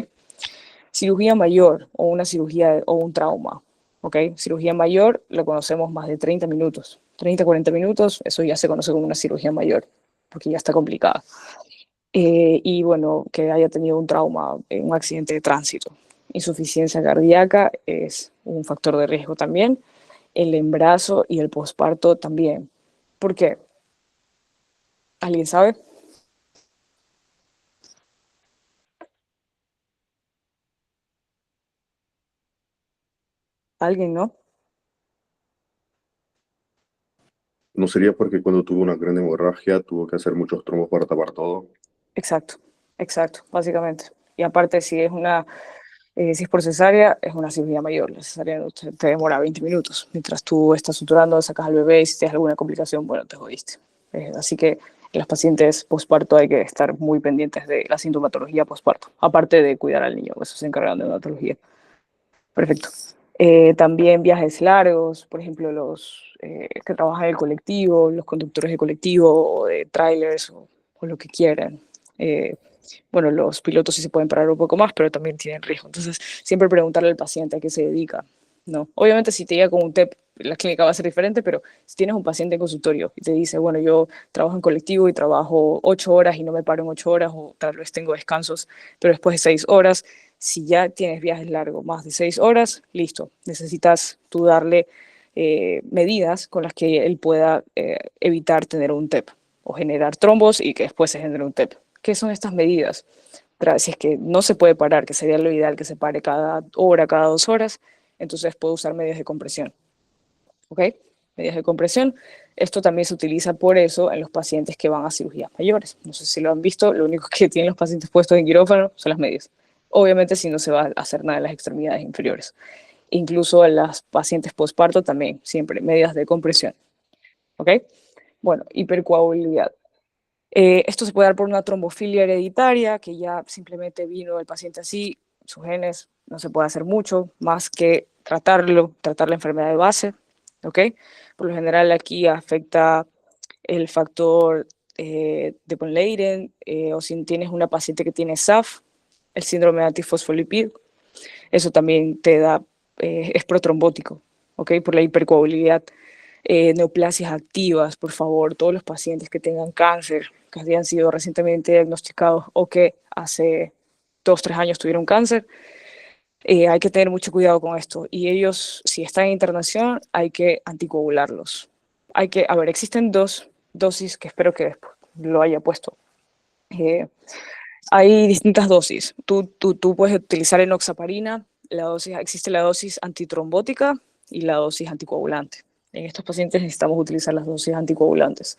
Cirugía mayor o una cirugía o un trauma. ¿Ok? Cirugía mayor lo conocemos más de 30 minutos. 30, 40 minutos, eso ya se conoce como una cirugía mayor, porque ya está complicada. Y bueno, que haya tenido un trauma, un accidente de tránsito. Insuficiencia cardíaca es un factor de riesgo también. El embarazo y el posparto también. ¿Por qué? ¿Alguien sabe? ¿Alguien no? ¿No sería porque cuando tuvo una gran hemorragia tuvo que hacer muchos trombos para tapar todo? Exacto, exacto, básicamente. Y aparte, si es por cesárea, es una cirugía mayor. La cesárea no te demora 20 minutos. Mientras tú estás suturando, sacas al bebé y si tienes alguna complicación, bueno, te jodiste. Así que en los pacientes posparto hay que estar muy pendientes de la sintomatología posparto, aparte de cuidar al niño, eso se encargan de neonatología. Perfecto. También viajes largos, por ejemplo, los que trabajan en el colectivo, los conductores de colectivo o de trailers o lo que quieran. Bueno, los pilotos sí se pueden parar un poco más, pero también tienen riesgo. Entonces, siempre preguntarle al paciente a qué se dedica No. Obviamente si te llega con un TEP, la clínica va a ser diferente, pero si tienes un paciente en consultorio y te dice, bueno, yo trabajo en colectivo y trabajo 8 horas y no me paro en 8 horas, o tal vez tengo descansos, pero después de 6 horas, si ya tienes viajes largos, más de 6 horas, listo, necesitas tú darle medidas con las que él pueda evitar tener un TEP o generar trombos y que después se genere un TEP. ¿Qué son estas medidas? Si es que no se puede parar, que sería lo ideal que se pare cada hora, cada 2 horas, entonces puedo usar medios de compresión. ¿Ok? Medidas de compresión. Esto también se utiliza por eso en los pacientes que van a cirugías mayores. No sé si lo han visto, lo único que tienen los pacientes puestos en quirófano son las medias. Obviamente si no se va a hacer nada en las extremidades inferiores. Incluso en las pacientes postparto también, siempre medidas de compresión. ¿Ok? Bueno, hipercoagulabilidad. Esto se puede dar por una trombofilia hereditaria, que ya simplemente vino el paciente así, sus genes, no se puede hacer mucho más que tratar la enfermedad de base, ¿ok? Por lo general aquí afecta el factor de von Leiden, o si tienes una paciente que tiene SAF, el síndrome de antifosfolipídico, eso también te da, es protrombótico, ¿ok? Por la hipercoagulabilidad. Neoplasias activas, por favor, todos los pacientes que tengan cáncer, que hayan sido recientemente diagnosticados o que hace 2, 3 años tuvieron cáncer, hay que tener mucho cuidado con esto. Y ellos, si están en internación, hay que anticoagularlos. A ver, existen 2 dosis que espero que lo haya puesto. Hay distintas dosis. Tú puedes utilizar enoxaparina, existe la dosis antitrombótica y la dosis anticoagulante. En estos pacientes necesitamos utilizar las dosis anticoagulantes.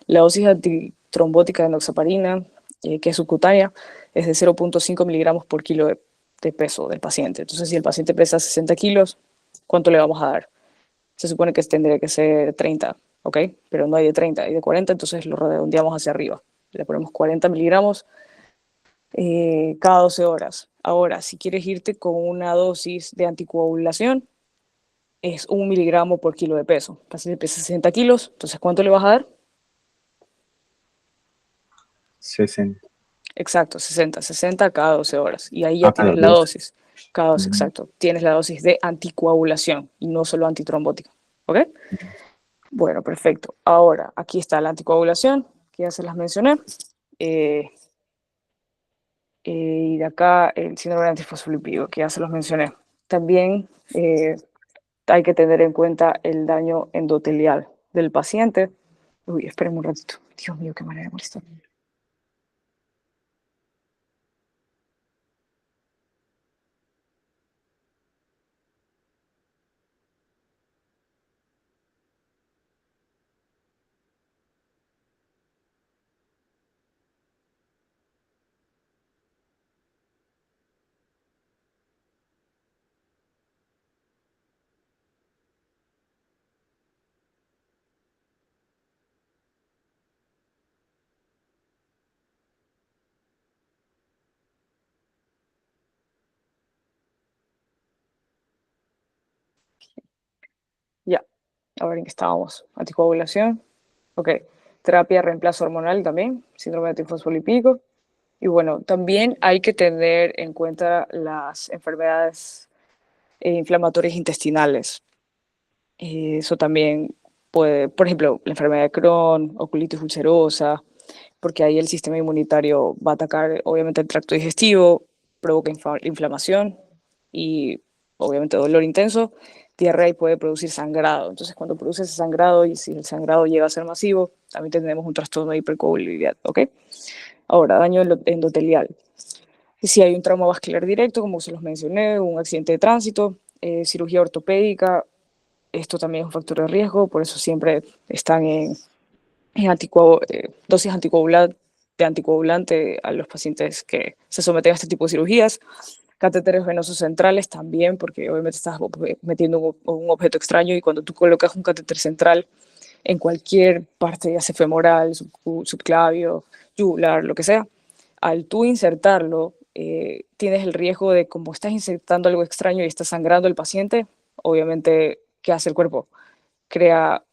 La dosis antitrombótica de enoxaparina, que es subcutánea, es de 0.5 miligramos por kilo de peso del paciente. Entonces, si el paciente pesa 60 kilos, ¿cuánto le vamos a dar? Se supone que tendría que ser 30, ¿ok? Pero no hay de 30, hay de 40, entonces lo redondeamos hacia arriba. Le ponemos 40 miligramos cada 12 horas. Ahora, si quieres irte con una dosis de anticoagulación, es 1 miligramo por kilo de peso. El paciente pesa 60 kilos, entonces ¿cuánto le vas a dar? 60. Exacto, 60 cada 12 horas. Y ahí ya Cada tienes la 12. dosis. Cada 12, exacto. Tienes la dosis de anticoagulación y no solo antitrombótica. ¿Ok? Bueno, perfecto. Ahora, aquí está la anticoagulación, que ya se las mencioné. Y de acá el síndrome antifosfolipídico, que ya se los mencioné. También hay que tener en cuenta el daño endotelial del paciente. Uy, esperen un ratito. Dios mío, qué manera de molestar. Ya, a ver en qué estábamos. Anticoagulación. Ok. Terapia de reemplazo hormonal también, síndrome antifosfolipídico. Y bueno, también hay que tener en cuenta las enfermedades inflamatorias intestinales. Eso también puede, por ejemplo, la enfermedad de Crohn o colitis ulcerosa, porque ahí el sistema inmunitario va a atacar obviamente el tracto digestivo, provoca inflamación y obviamente dolor intenso, diarrea y puede producir sangrado. Entonces, cuando produce ese sangrado y si el sangrado llega a ser masivo, también tenemos un trastorno de hipercoagulabilidad, ¿ok? Ahora, daño endotelial. Si hay un trauma vascular directo, como se los mencioné, un accidente de tránsito, cirugía ortopédica, esto también es un factor de riesgo, por eso siempre están en dosis de anticoagulante a los pacientes que se someten a este tipo de cirugías. Catéteres venosos centrales también, porque obviamente estás metiendo un objeto extraño y cuando tú colocas un catéter central en cualquier parte, ya sea femoral, subclavio, yugular, lo que sea, al tú insertarlo, tienes el riesgo de, como estás insertando algo extraño y está sangrando el paciente, obviamente, ¿qué hace el cuerpo? Crea,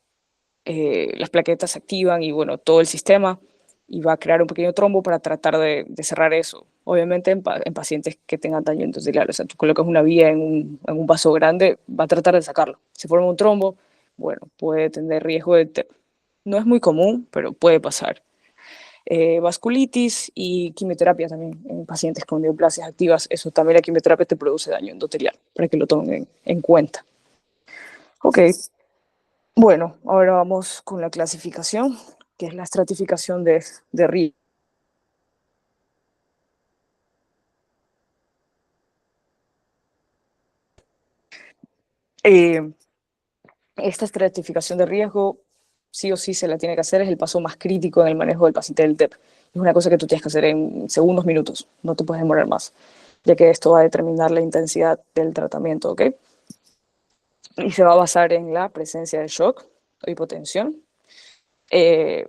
las plaquetas se activan y bueno, todo el sistema y va a crear un pequeño trombo para tratar de cerrar eso. Obviamente en pacientes que tengan daño endotelial, o sea, tú colocas una vía en un vaso grande, va a tratar de sacarlo. Si forma un trombo, bueno, puede tener riesgo de TEP. No es muy común, pero puede pasar. Vasculitis y quimioterapia también en pacientes con neoplasias activas. Eso también, la quimioterapia te produce daño endotelial, para que lo tomen en cuenta. Ok, bueno, ahora vamos con la clasificación, que es la estratificación de riesgo. Esta estratificación de riesgo sí o sí se la tiene que hacer, es el paso más crítico en el manejo del paciente del TEP. Es una cosa que tú tienes que hacer en segundos, minutos, no te puedes demorar más, ya que esto va a determinar la intensidad del tratamiento, ¿ok? Y se va a basar en la presencia de shock o hipotensión.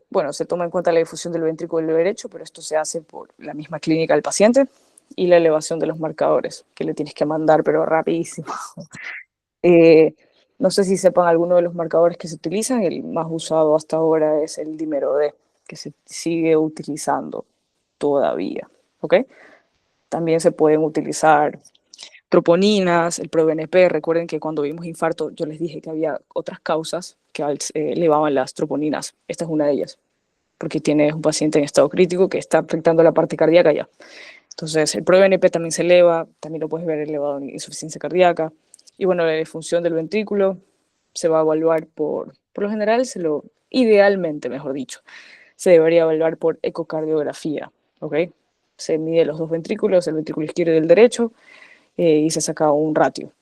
Bueno, se toma en cuenta la difusión del ventrículo derecho, pero esto se hace por la misma clínica del paciente, y la elevación de los marcadores, que le tienes que mandar, pero rapidísimo. No sé si sepan alguno de los marcadores que se utilizan. El más usado hasta ahora es el dímero D, que se sigue utilizando todavía, ¿ok? También se pueden utilizar troponinas, el ProBNP. Recuerden que cuando vimos infarto yo les dije que había otras causas que elevaban las troponinas. Esta es una de ellas, porque tienes un paciente en estado crítico que está afectando la parte cardíaca ya. Entonces el ProBNP también se eleva, también lo puedes ver elevado en insuficiencia cardíaca. Y bueno, la disfunción del ventrículo se va a evaluar por lo general, idealmente, mejor dicho, se debería evaluar por ecocardiografía, ¿ok? Se mide los dos ventrículos, el ventrículo izquierdo y el derecho, y se saca un ratio.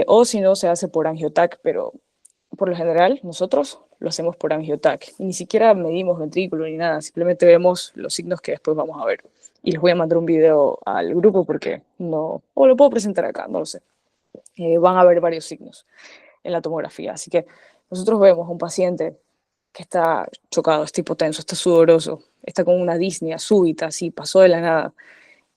O si no, se hace por angiotac, pero por lo general nosotros lo hacemos por angiotac. Y ni siquiera medimos ventrículo ni nada, simplemente vemos los signos que después vamos a ver. Y les voy a mandar un video al grupo porque no, o lo puedo presentar acá, no lo sé. Van a ver varios signos en la tomografía. Así que nosotros vemos a un paciente que está chocado, está hipotenso, está sudoroso, está con una disnea súbita, así, pasó de la nada.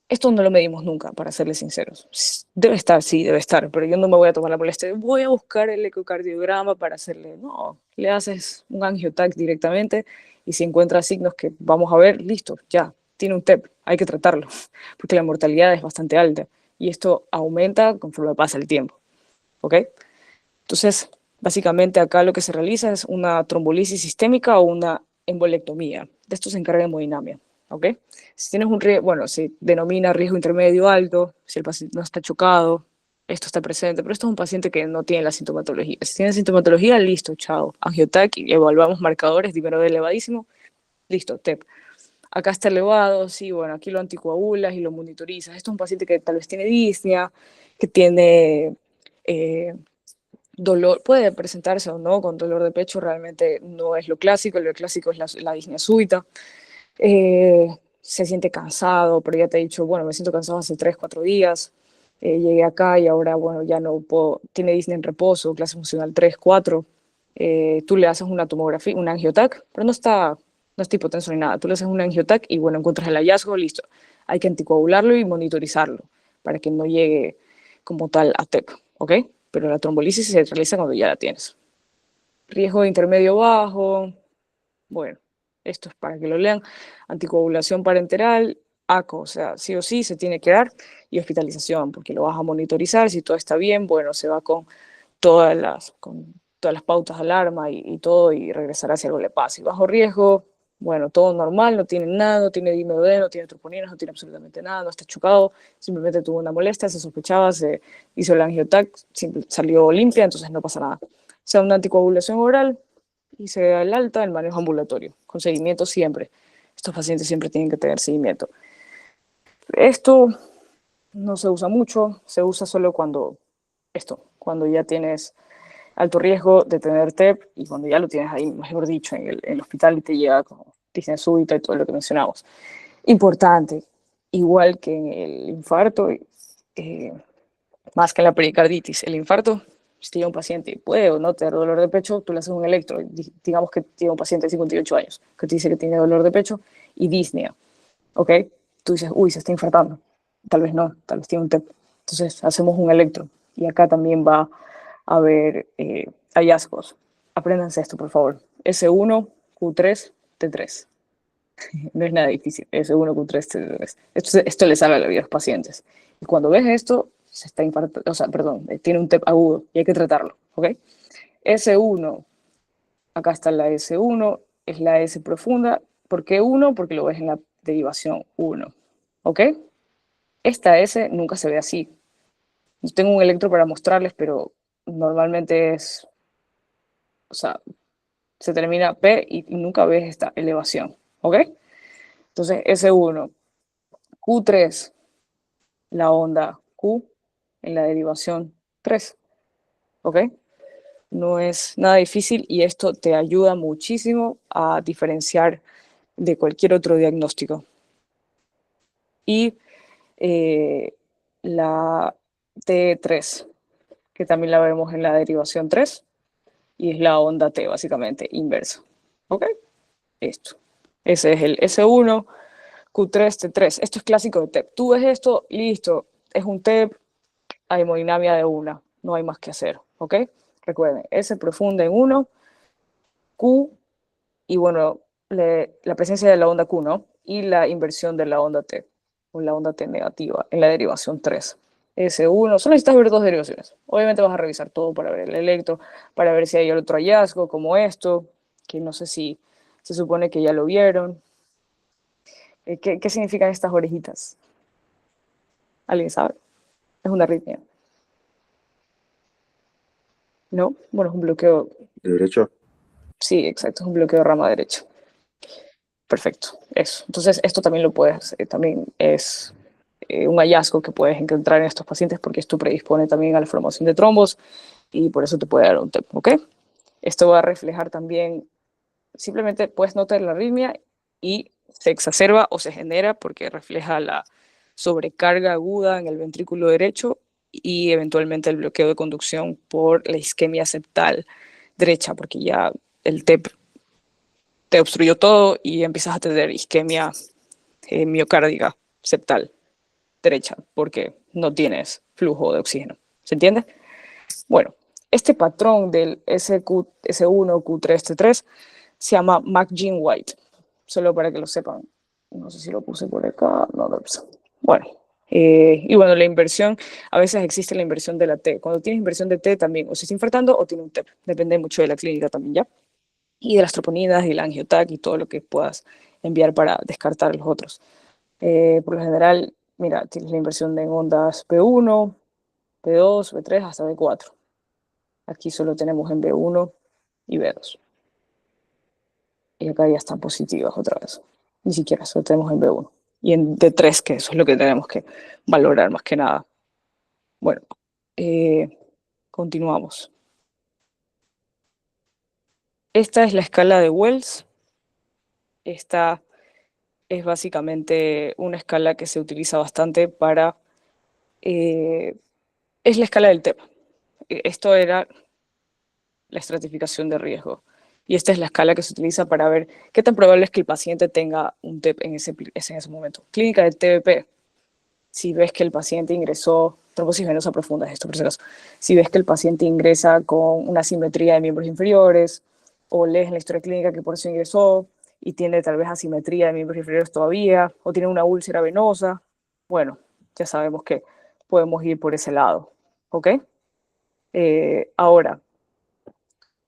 Esto no lo medimos nunca, para serles sinceros. Debe estar, sí, debe estar, pero yo no me voy a tomar la molestia. Voy a buscar el ecocardiograma para hacerle. No, le haces un angiotac directamente y si encuentras signos que vamos a ver, listo, ya, tiene un TEP, hay que tratarlo, porque la mortalidad es bastante alta y esto aumenta conforme pasa el tiempo, ¿ok? Entonces, básicamente acá lo que se realiza es una trombolisis sistémica o una embolectomía. De esto se encarga hemodinamia, ¿ok? Si tienes un riesgo, bueno, se denomina riesgo intermedio alto, si el paciente no está chocado, esto está presente, pero esto es un paciente que no tiene la sintomatología. Si tiene sintomatología, listo, chao, angiotac, y evaluamos marcadores, dímero D elevadísimo, listo, TEP. Acá está elevado, sí, bueno, aquí lo anticoagulas y lo monitorizas. Esto es un paciente que tal vez tiene disnea, que tiene dolor, puede presentarse o no con dolor de pecho, realmente no es lo clásico es la disnea súbita. Se siente cansado, pero ya te he dicho, bueno, me siento cansado hace 3, 4 días, llegué acá y ahora, bueno, ya no puedo, tiene disnea en reposo, clase funcional 3, 4, tú le haces una tomografía, un angiotac, pero no está hipotenso ni nada, tú le haces un angiotac y bueno, encuentras el hallazgo, listo, hay que anticoagularlo y monitorizarlo para que no llegue como tal a TEP, ¿ok? Pero la trombolisis se realiza cuando ya la tienes. Riesgo de intermedio bajo, bueno, esto es para que lo lean, anticoagulación parenteral, ACO, o sea, sí o sí se tiene que dar, y hospitalización, porque lo vas a monitorizar, si todo está bien, bueno, se va con todas las pautas de alarma y todo, y regresará si algo le pasa. Y bajo riesgo, bueno, todo normal, no tiene nada, no tiene dímero D, no tiene troponinas, no tiene absolutamente nada, no está chocado, simplemente tuvo una molestia, se sospechaba, se hizo el angiotac, salió limpia, entonces no pasa nada. O sea, una anticoagulación oral y se da el alta, el manejo ambulatorio, con seguimiento siempre. Estos pacientes siempre tienen que tener seguimiento. Esto no se usa mucho, se usa solo cuando ya tienes alto riesgo de tener TEP y cuando ya lo tienes ahí, mejor dicho, en el hospital y te llega con disnea súbita y todo lo que mencionamos. Importante, igual que en el infarto, más que en la pericarditis, el infarto, si tiene un paciente y puede o no tener dolor de pecho, tú le haces un electro, digamos que tiene un paciente de 58 años, que te dice que tiene dolor de pecho y disnea, ¿ok? Tú dices, uy, se está infartando. Tal vez no, tal vez tiene un TEP. Entonces hacemos un electro y acá también va a haber hallazgos. Apréndanse esto, por favor. S1, Q3, T3. No es nada difícil, S1, Q3, T3. Esto le salva la vida a los pacientes. Y cuando ves esto, se está infartando, o sea, perdón, tiene un TEP agudo y hay que tratarlo, ¿ok? S1, acá está la S1, es la S profunda. ¿Por qué 1? Porque lo ves en la derivación 1, ¿ok? Esta S nunca se ve así. Yo tengo un electro para mostrarles, pero normalmente es, o sea, se termina P y nunca ves esta elevación, ¿ok? Entonces, S1, Q3, la onda Q en la derivación 3, ¿ok? No es nada difícil y esto te ayuda muchísimo a diferenciar de cualquier otro diagnóstico. Y la T3, que también la vemos en la derivación 3, y es la onda T, básicamente, inversa. ¿Ok? Esto. Ese es el S1, Q3, T3. Esto es clásico de TEP. Tú ves esto, listo, es un TEP, hay hemodinamia de una, no hay más que hacer. ¿Ok? Recuerden, S profunda en 1, Q, y bueno, la presencia de la onda Q, ¿no? Y la inversión de la onda T, o la onda T negativa, en la derivación 3. S1, solo necesitas ver 2 derivaciones. Obviamente vas a revisar todo para ver el electro, para ver si hay otro hallazgo como esto, que no sé si se supone que ya lo vieron. ¿Qué significan estas orejitas? ¿Alguien sabe? Es una arritmia. ¿No? Bueno, es un bloqueo. ¿De derecha? Sí, exacto, es un bloqueo de rama derecha. Perfecto, eso. Entonces, esto también lo puedes, también es un hallazgo que puedes encontrar en estos pacientes porque esto predispone también a la formación de trombos y por eso te puede dar un TEP, ¿ok? Esto va a reflejar también, simplemente puedes notar la arritmia y se exacerba o se genera porque refleja la sobrecarga aguda en el ventrículo derecho y eventualmente el bloqueo de conducción por la isquemia septal derecha, porque ya el TEP te obstruyó todo y empiezas a tener isquemia miocárdica septal derecha, porque no tienes flujo de oxígeno. ¿Se entiende? Bueno, este patrón del S1, Q3, T3 se llama McGene-White, solo para que lo sepan. No sé si lo puse por acá, no lo puse. Bueno, y bueno, la inversión, a veces existe la inversión de la T. Cuando tienes inversión de T también, o se está infartando o tiene un TEP, depende mucho de la clínica también, ¿ya? Y de las troponinas y la angiotac y todo lo que puedas enviar para descartar los otros. Por lo general, mira, tienes la inversión en ondas P1, P2, B3 hasta B4. Aquí solo tenemos en B1 y B2. Y acá ya están positivas otra vez. Ni siquiera solo tenemos en B1. Y en D3, que eso es lo que tenemos que valorar más que nada. Bueno, continuamos. Esta es la escala de Wells. Esta es básicamente una escala que se utiliza bastante para... es la escala del TEP. Esto era la estratificación de riesgo. Y esta es la escala que se utiliza para ver qué tan probable es que el paciente tenga un TEP en ese momento. Clínica de TBP. Si ves que el paciente ingresó, trombosis venosa profunda es esto, por si acaso. Si ves que el paciente ingresa con una asimetría de miembros inferiores, o lees en la historia clínica que por eso ingresó, y tiene tal vez asimetría de miembros inferiores todavía, o tiene una úlcera venosa, bueno, ya sabemos que podemos ir por ese lado, ¿ok? Ahora,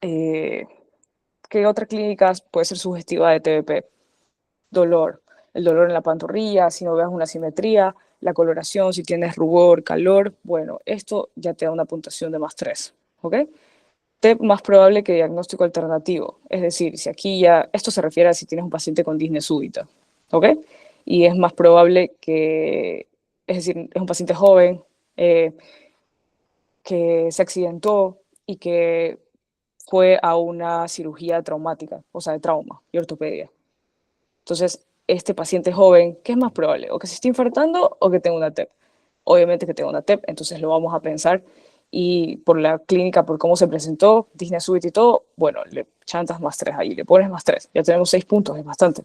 ¿qué otra clínica puede ser sugestiva de TBP? Dolor. El dolor en la pantorrilla, si no veas una simetría, la coloración, si tienes rubor, calor, bueno, esto ya te da una puntuación de +3, ¿ok? TEP más probable que diagnóstico alternativo, es decir, si aquí ya, esto se refiere a si tienes un paciente con disnea súbita, ¿ok? Y es más probable que, es decir, es un paciente joven, que se accidentó y que fue a una cirugía traumática, o sea, de trauma y ortopedia. Entonces, este paciente joven, ¿qué es más probable? ¿O que se esté infartando o que tenga una TEP? Obviamente que tenga una TEP, entonces lo vamos a pensar. Y por la clínica, por cómo se presentó, disnea súbita y todo, bueno, le chantas +3 ahí, le pones +3. Ya tenemos 6 puntos, es bastante.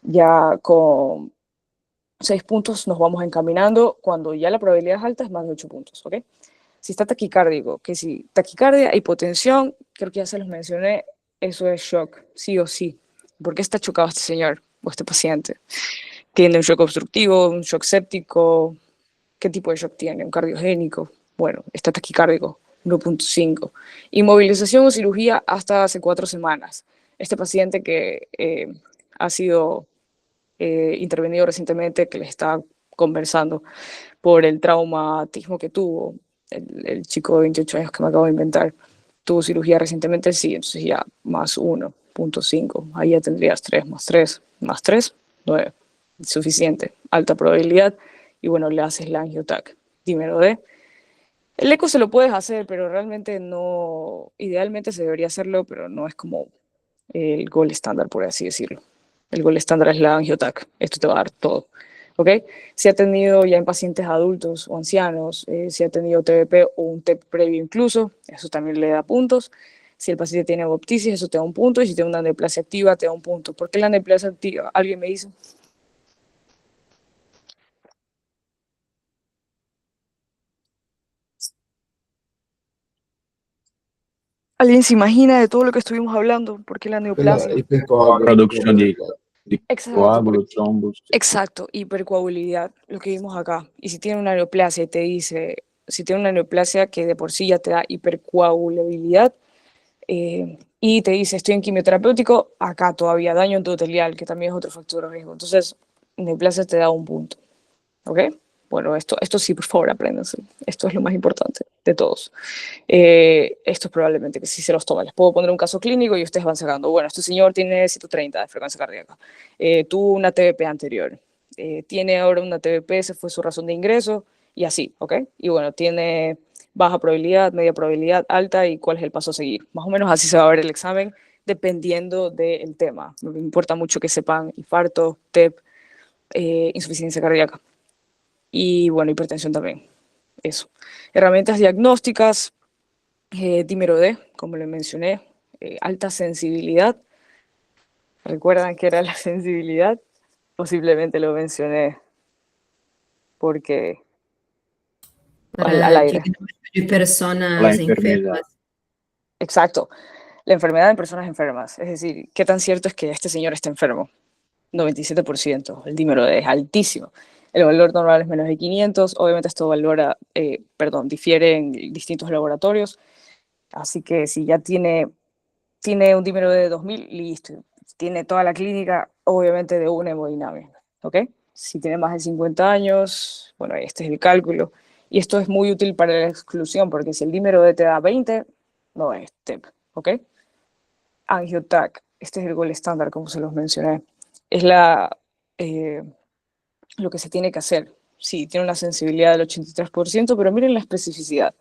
Ya con 6 puntos nos vamos encaminando. Cuando ya la probabilidad es alta, es más de 8 puntos, ¿ok? Si está taquicárdico, que si taquicardia, hipotensión, creo que ya se los mencioné, eso es shock, sí o sí. ¿Por qué está chocado este señor? o este paciente? ¿Tiene un shock obstructivo, un shock séptico? ¿Qué tipo de shock tiene? ¿Un cardiogénico? Bueno, está taquicárdico, 1.5. Inmovilización o cirugía hasta hace 4 semanas. Este paciente que ha sido intervenido recientemente, que le está conversando por el traumatismo que tuvo, el chico de 28 años que me acabo de inventar, tuvo cirugía recientemente, sí, entonces ya más 1.5. Ahí ya tendrías 3 más 3 más 3, 9. Suficiente, alta probabilidad. Y bueno, le haces la angiotac. Dímelo de. El eco se lo puedes hacer, pero realmente no, idealmente se debería hacerlo, pero no es como el gold estándar, por así decirlo. El gold estándar es la angiotac. Esto te va a dar todo. ¿Ok? Si ha tenido ya en pacientes adultos o ancianos, si ha tenido TBP o un TEP previo incluso, eso también le da puntos. Si el paciente tiene apoptosis, eso te da un punto. Y si tiene una neoplasia activa, te da un punto. ¿Por qué la neoplasia activa? ¿Alguien me dice? ¿Alguien se imagina de todo lo que estuvimos hablando? ¿Por qué la neoplasia? Producción de Exacto, coágulos, trombos. exacto, hipercoagulabilidad, lo que vimos acá. Y si tiene una neoplasia y te dice, si tiene una neoplasia que de por sí ya te da hipercoagulabilidad, y te dice, estoy en quimioterapéutico, acá todavía daño endotelial, que también es otro factor de riesgo. Entonces, neoplasia te da un punto. ¿Ok? Bueno, esto sí, por favor, apréndanse. Esto es lo más importante de todos. Esto es probablemente que sí se los toma. Les puedo poner un caso clínico y ustedes van sacando. Bueno, este señor tiene 130 de frecuencia cardíaca. Tuvo una TBP anterior. Tiene ahora una TBP, esa fue su razón de ingreso y así, ¿ok? Y bueno, tiene baja probabilidad, media probabilidad, alta y cuál es el paso a seguir. Más o menos así se va a ver el examen dependiendo del tema. Me importa mucho que sepan infarto, TEP, insuficiencia cardíaca. Y bueno, hipertensión también. Eso. Herramientas diagnósticas, dímero D, como le mencioné, alta sensibilidad. ¿Recuerdan qué era la sensibilidad? Posiblemente lo mencioné porque al Para aire. diagnóstico de personas La enfermedad. enfermas. Exacto. La enfermedad en personas enfermas. Es decir, ¿qué tan cierto es que este señor está enfermo? 97%. El dímero D es altísimo. El valor normal es menos de 500. Obviamente esto difiere en distintos laboratorios. Así que si ya tiene un dímero de 2000, listo. Tiene toda la clínica, obviamente, de una hemodinamia, ¿ok? Si tiene más de 50 años, bueno, este es el cálculo. Y esto es muy útil para la exclusión, porque si el dímero D te da 20, no es TEP, ¿ok? Angiotac, este es el gol estándar, como se los mencioné. Es lo que se tiene que hacer. Sí, tiene una sensibilidad del 83%, pero miren la especificidad.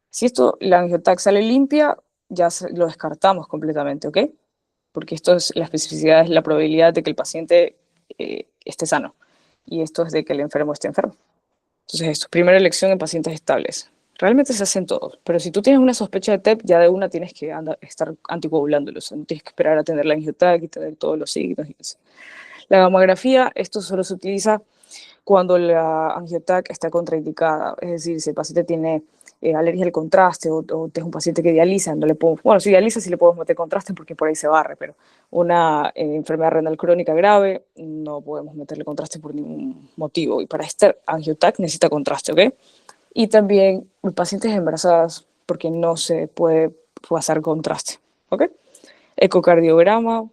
Si la angiotac sale limpia, ya lo descartamos completamente, ¿ok? Porque esto es la especificidad, es la probabilidad de que el paciente esté sano. Y esto es de que el enfermo esté enfermo. Entonces esto, primera elección en pacientes estables. Realmente se hacen todos, pero si tú tienes una sospecha de TEP, ya de una tienes que estar anticoagulándolo, o sea, no tienes que esperar a tener la angiotac y tener todos los signos y eso. La gamografía, esto solo se utiliza cuando la angiotac está contraindicada, es decir, si el paciente tiene alergia al contraste o es un paciente que dializa, no le podemos, bueno, si dializa sí le podemos meter contraste porque por ahí se barre, pero una enfermedad renal crónica grave no podemos meterle contraste por ningún motivo y para este angiotac necesita contraste, ¿ok? Y también pacientes embarazadas porque no se puede hacer contraste, ¿ok? Ecocardiograma,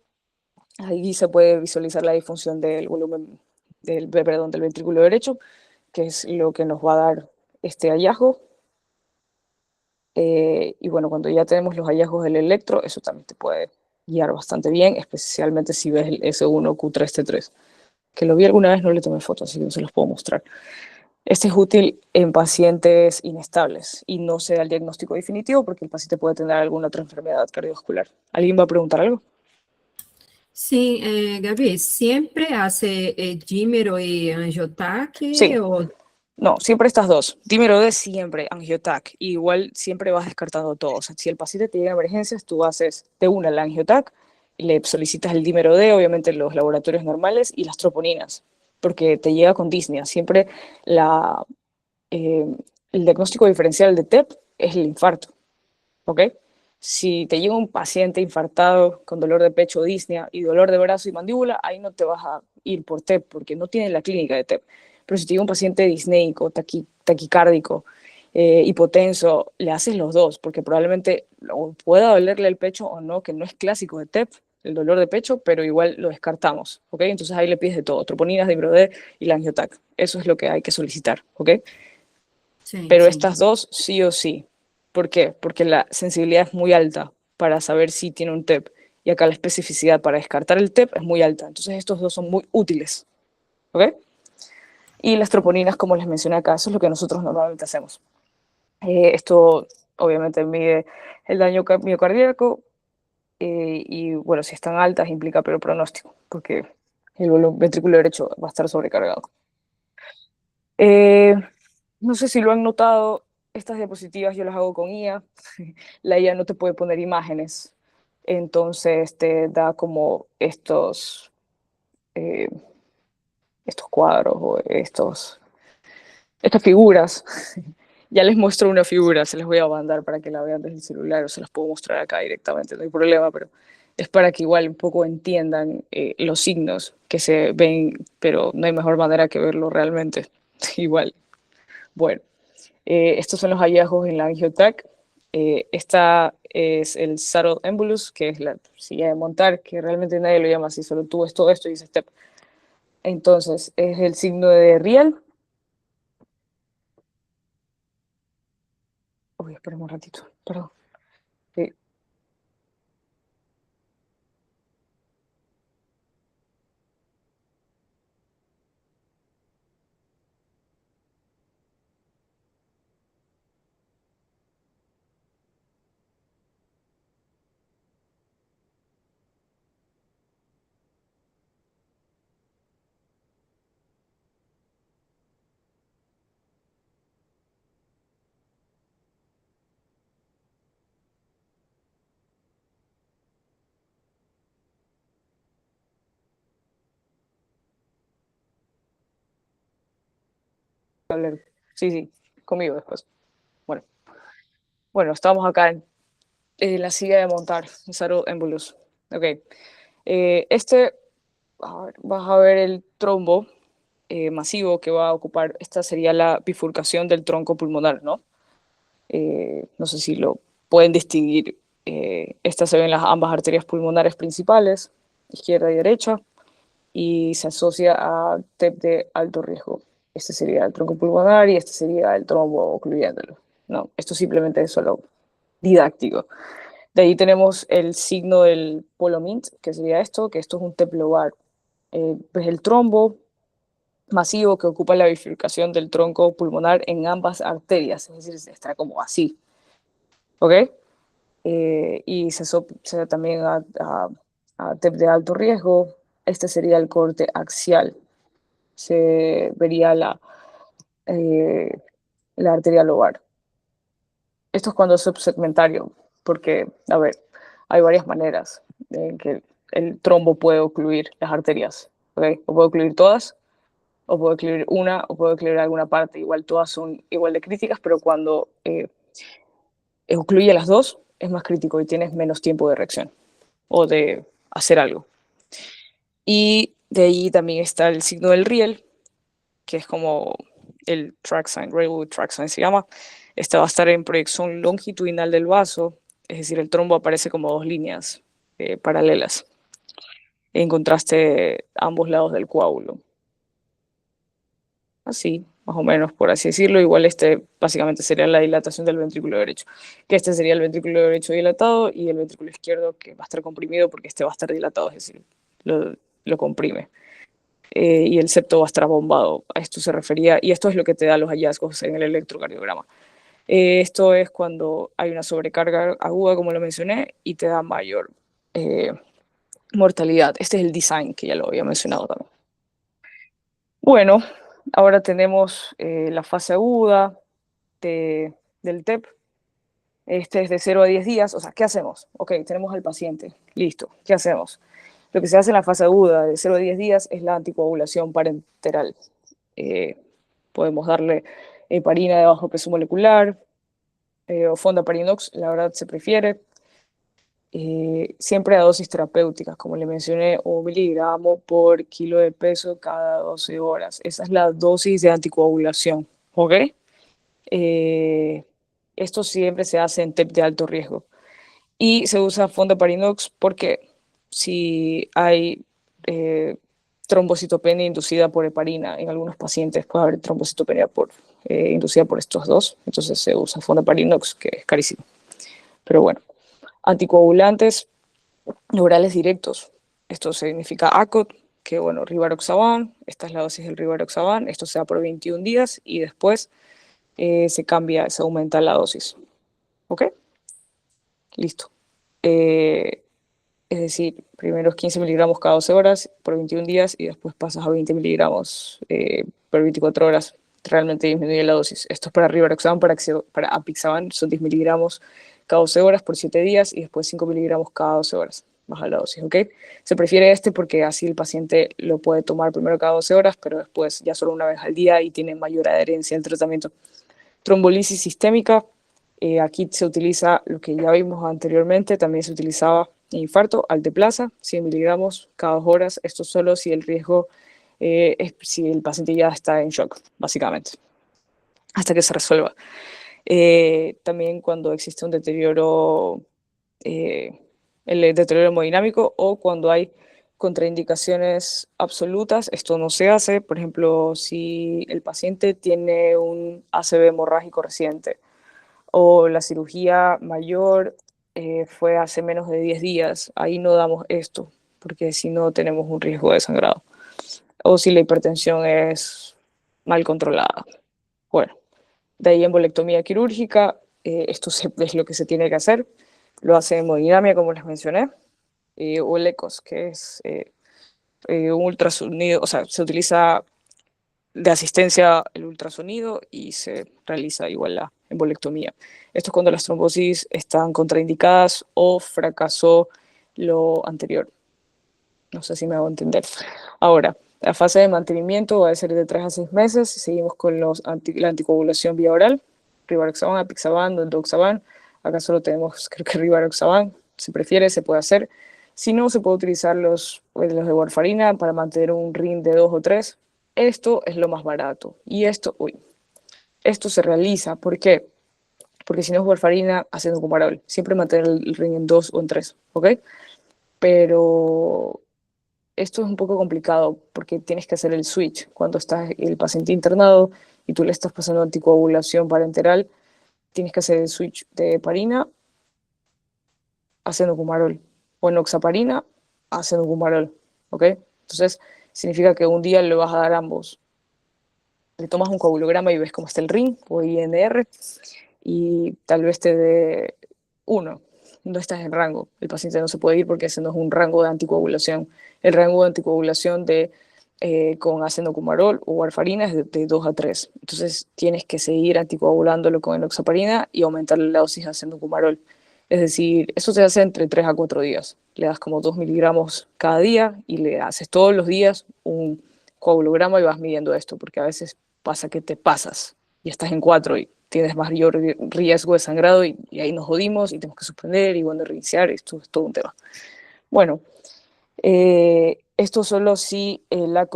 ahí se puede visualizar la disfunción del volumen del ventrículo derecho, que es lo que nos va a dar este hallazgo. Y bueno, cuando ya tenemos los hallazgos del electro, eso también te puede guiar bastante bien, especialmente si ves el S1Q3T3, que lo vi alguna vez, no le tomé fotos, así que no se los puedo mostrar. Este es útil en pacientes inestables y no se da el diagnóstico definitivo porque el paciente puede tener alguna otra enfermedad cardiovascular. ¿Alguien va a preguntar algo? Sí, Gaby, ¿siempre hace dímero y angiotac? Sí. O... No, siempre estas dos. Dímero D siempre, angiotac. Y igual siempre vas descartando todo. O sea, si el paciente te llega a emergencias, tú haces de una la angiotac, le solicitas el dímero D, obviamente los laboratorios normales y las troponinas, porque te llega con disnea. Siempre el diagnóstico diferencial de TEP es el infarto, ¿ok? Si te llega un paciente infartado con dolor de pecho o disnea y dolor de brazo y mandíbula, ahí no te vas a ir por TEP porque no tiene la clínica de TEP. Pero si te llega un paciente disneico, taquicárdico, hipotenso, le haces los dos, porque probablemente o pueda dolerle el pecho o no, que no es clásico de TEP, el dolor de pecho, pero igual lo descartamos, ¿ok? Entonces ahí le pides de todo, troponinas, Dibrode y Langiotac. Eso es lo que hay que solicitar, ¿ok? Sim, Pero sim. estas dos sí o sí. ¿Por qué? Porque la sensibilidad es muy alta para saber si tiene un TEP. Y acá la especificidad para descartar el TEP es muy alta. Entonces estos dos son muy útiles, ¿ok? Y las troponinas, como les mencioné acá, eso es lo que nosotros normalmente hacemos. Esto obviamente mide el daño miocardíaco y bueno, si están altas implica peor pronóstico, porque el ventrículo derecho va a estar sobrecargado. No sé si lo han notado, estas diapositivas yo las hago con IA. La IA no te puede poner imágenes, entonces te da como eh, estos cuadros o estas figuras. Ya les muestro una figura, se les voy a mandar para que la vean desde el celular o se las puedo mostrar acá directamente, no hay problema, pero es para que igual un poco entiendan los signos que se ven, pero no hay mejor manera que verlo realmente. Igual. Bueno, estos son los hallazgos en la Angiotac. Esta es el Saddle Embolus, que es la silla de montar, que realmente nadie lo llama así, solo tú ves todo esto y dices step. Entonces, es el signo de Riel. Uy, espérame un ratito, perdón. Sí. Sí, sí, conmigo después. Bueno, bueno, estamos acá en la silla de montar, el Saddle Embolus. Ok. Este, a ver, vas a ver el trombo masivo que va a ocupar, esta sería la bifurcación del tronco pulmonar, ¿no? No sé si lo pueden distinguir. Estas se ven las ambas arterias pulmonares principales, izquierda y derecha, y se asocia a TEP de alto riesgo. Este sería el tronco pulmonar y este sería el trombo ocluyéndolo. No, esto simplemente es solo didáctico. De ahí tenemos el signo del polo MINT, que sería esto, que esto es un TEP lobar. Pues el trombo masivo que ocupa la bifurcación del tronco pulmonar en ambas arterias, es decir, está como así, ¿ok? Y se asocia también a TEP de alto riesgo. Este sería el corte axial. Se vería eh, la arteria lobar. Esto es cuando es subsegmentario, porque, a ver, hay varias maneras en que el trombo puede ocluir las arterias, ¿ok? O puede ocluir todas, o puede ocluir una, o puede ocluir alguna parte. Igual todas son igual de críticas, pero cuando ocluye las dos, es más crítico y tienes menos tiempo de reacción o de hacer algo. Y de ahí también está el signo del riel, que es como el track sign, railway track sign se llama. Esta va a estar en proyección longitudinal del vaso, es decir, el trombo aparece como dos líneas paralelas, en contraste ambos lados del coágulo. Así, más o menos, por así decirlo. Igual este básicamente sería la dilatación del ventrículo derecho, que este sería el ventrículo derecho dilatado y el ventrículo izquierdo que va a estar comprimido porque este va a estar dilatado, es decir, lo comprime. Y el septo va a estar bombado. A esto se refería, y esto es lo que te da los hallazgos en el electrocardiograma. Esto es cuando hay una sobrecarga aguda, como lo mencioné, y te da mayor mortalidad. Este es el design, que ya lo había mencionado también. Bueno, ahora tenemos la fase aguda del TEP. Este es de 0 a 10 días. O sea, ¿qué hacemos? Ok, tenemos al paciente. Listo. ¿Qué hacemos? Lo que se hace en la fase aguda de 0 a 10 días es la anticoagulación parenteral. Podemos darle heparina de bajo peso molecular o fondaparinux, la verdad se prefiere. siempre a dosis terapéuticas, como le mencioné, 1 miligramo por kilo de peso cada 12 horas. Esa es la dosis de anticoagulación, ¿ok? Esto siempre se hace en TEP de alto riesgo. Y se usa fondaparinux porque si hay trombocitopenia inducida por heparina, en algunos pacientes puede haber trombocitopenia inducida por estos dos, entonces se usa fondaparinux, que es carísimo. Pero bueno, anticoagulantes neurales directos, esto significa ACOT, que bueno, rivaroxaban, esta es la dosis del rivaroxaban, esto se da por 21 días y después se cambia, se aumenta la dosis. ¿Ok? Listo. Es decir, primero 15 miligramos cada 12 horas por 21 días y después pasas a 20 miligramos por 24 horas. Realmente disminuye la dosis. Esto es para rivaroxaban, para apixaban son 10 miligramos cada 12 horas por 7 días y después 5 miligramos cada 12 horas. Baja la dosis, ¿ok? Se prefiere este porque así el paciente lo puede tomar primero cada 12 horas, pero después ya solo una vez al día y tiene mayor adherencia al tratamiento. Trombolisis sistémica, aquí se utiliza lo que ya vimos anteriormente, también se utilizaba en infarto, alteplasa, 100 miligramos cada 2 horas, esto solo si el riesgo es si el paciente ya está en shock, básicamente, hasta que se resuelva. También cuando existe un deterioro, el deterioro hemodinámico o cuando hay contraindicaciones absolutas, esto no se hace. Por ejemplo, si el paciente tiene un ACV hemorrágico reciente o la cirugía mayor fue hace menos de 10 días, ahí no damos esto, porque si no tenemos un riesgo de sangrado. O si la hipertensión es mal controlada. Bueno, de ahí embolectomía quirúrgica, esto es lo que se tiene que hacer. Lo hace hemodinamia, como les mencioné, o el ECOS, que es un ultrasonido, o sea, se utiliza de asistencia el ultrasonido y se realiza igual la embolectomía. Esto es cuando las trombosis están contraindicadas o fracasó lo anterior. No sé si me hago entender. Ahora, la fase de mantenimiento va a ser de 3 a 6 meses. Seguimos con la anticoagulación vía oral, rivaroxaban, apixaban, dondoxaban. Acá solo tenemos, creo que rivaroxaban. Si prefiere, se puede hacer. Si no, se puede utilizar los de warfarina para mantener un ring de 2 o 3. Esto es lo más barato. Y esto se realiza. ¿Por qué? Porque si no es warfarina, haciendo cumarol. Siempre mantener el ring en 2 o en 3, ¿ok? Pero esto es un poco complicado porque tienes que hacer el switch. Cuando está el paciente internado y tú le estás pasando anticoagulación parenteral, tienes que hacer el switch de heparina haciendo cumarol o enoxaparina haciendo cumarol, ¿ok? Entonces, significa que un día le vas a dar ambos. Le tomas un coagulograma y ves cómo está el ring o INR y tal vez te dé uno. No estás en rango. El paciente no se puede ir porque ese no es un rango de anticoagulación. El rango de anticoagulación con acenocumarol o warfarina es de 2 a 3. Entonces tienes que seguir anticoagulándolo con enoxaparina y aumentar la dosis de acenocumarol. Es decir, eso se hace entre 3 a 4 días. Le das como 2 miligramos cada día y le haces todos los días un coagulograma y vas midiendo esto, porque a veces pasa que te pasas y estás en 4 y tienes mayor riesgo de sangrado y ahí nos jodimos y tenemos que suspender y bueno, reiniciar, esto es todo un tema. Bueno, esto solo si la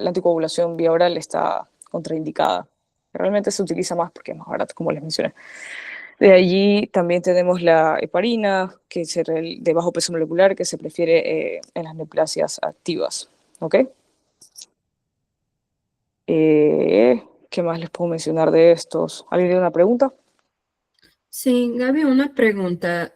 anticoagulación vía oral está contraindicada. Realmente se utiliza más porque es más barato, como les mencioné. De allí también tenemos la heparina, de bajo peso molecular, que se prefiere en las neoplasias activas. ¿Ok? ¿Qué más les puedo mencionar de estos? ¿Alguien tiene una pregunta? Sí, Gaby, una pregunta.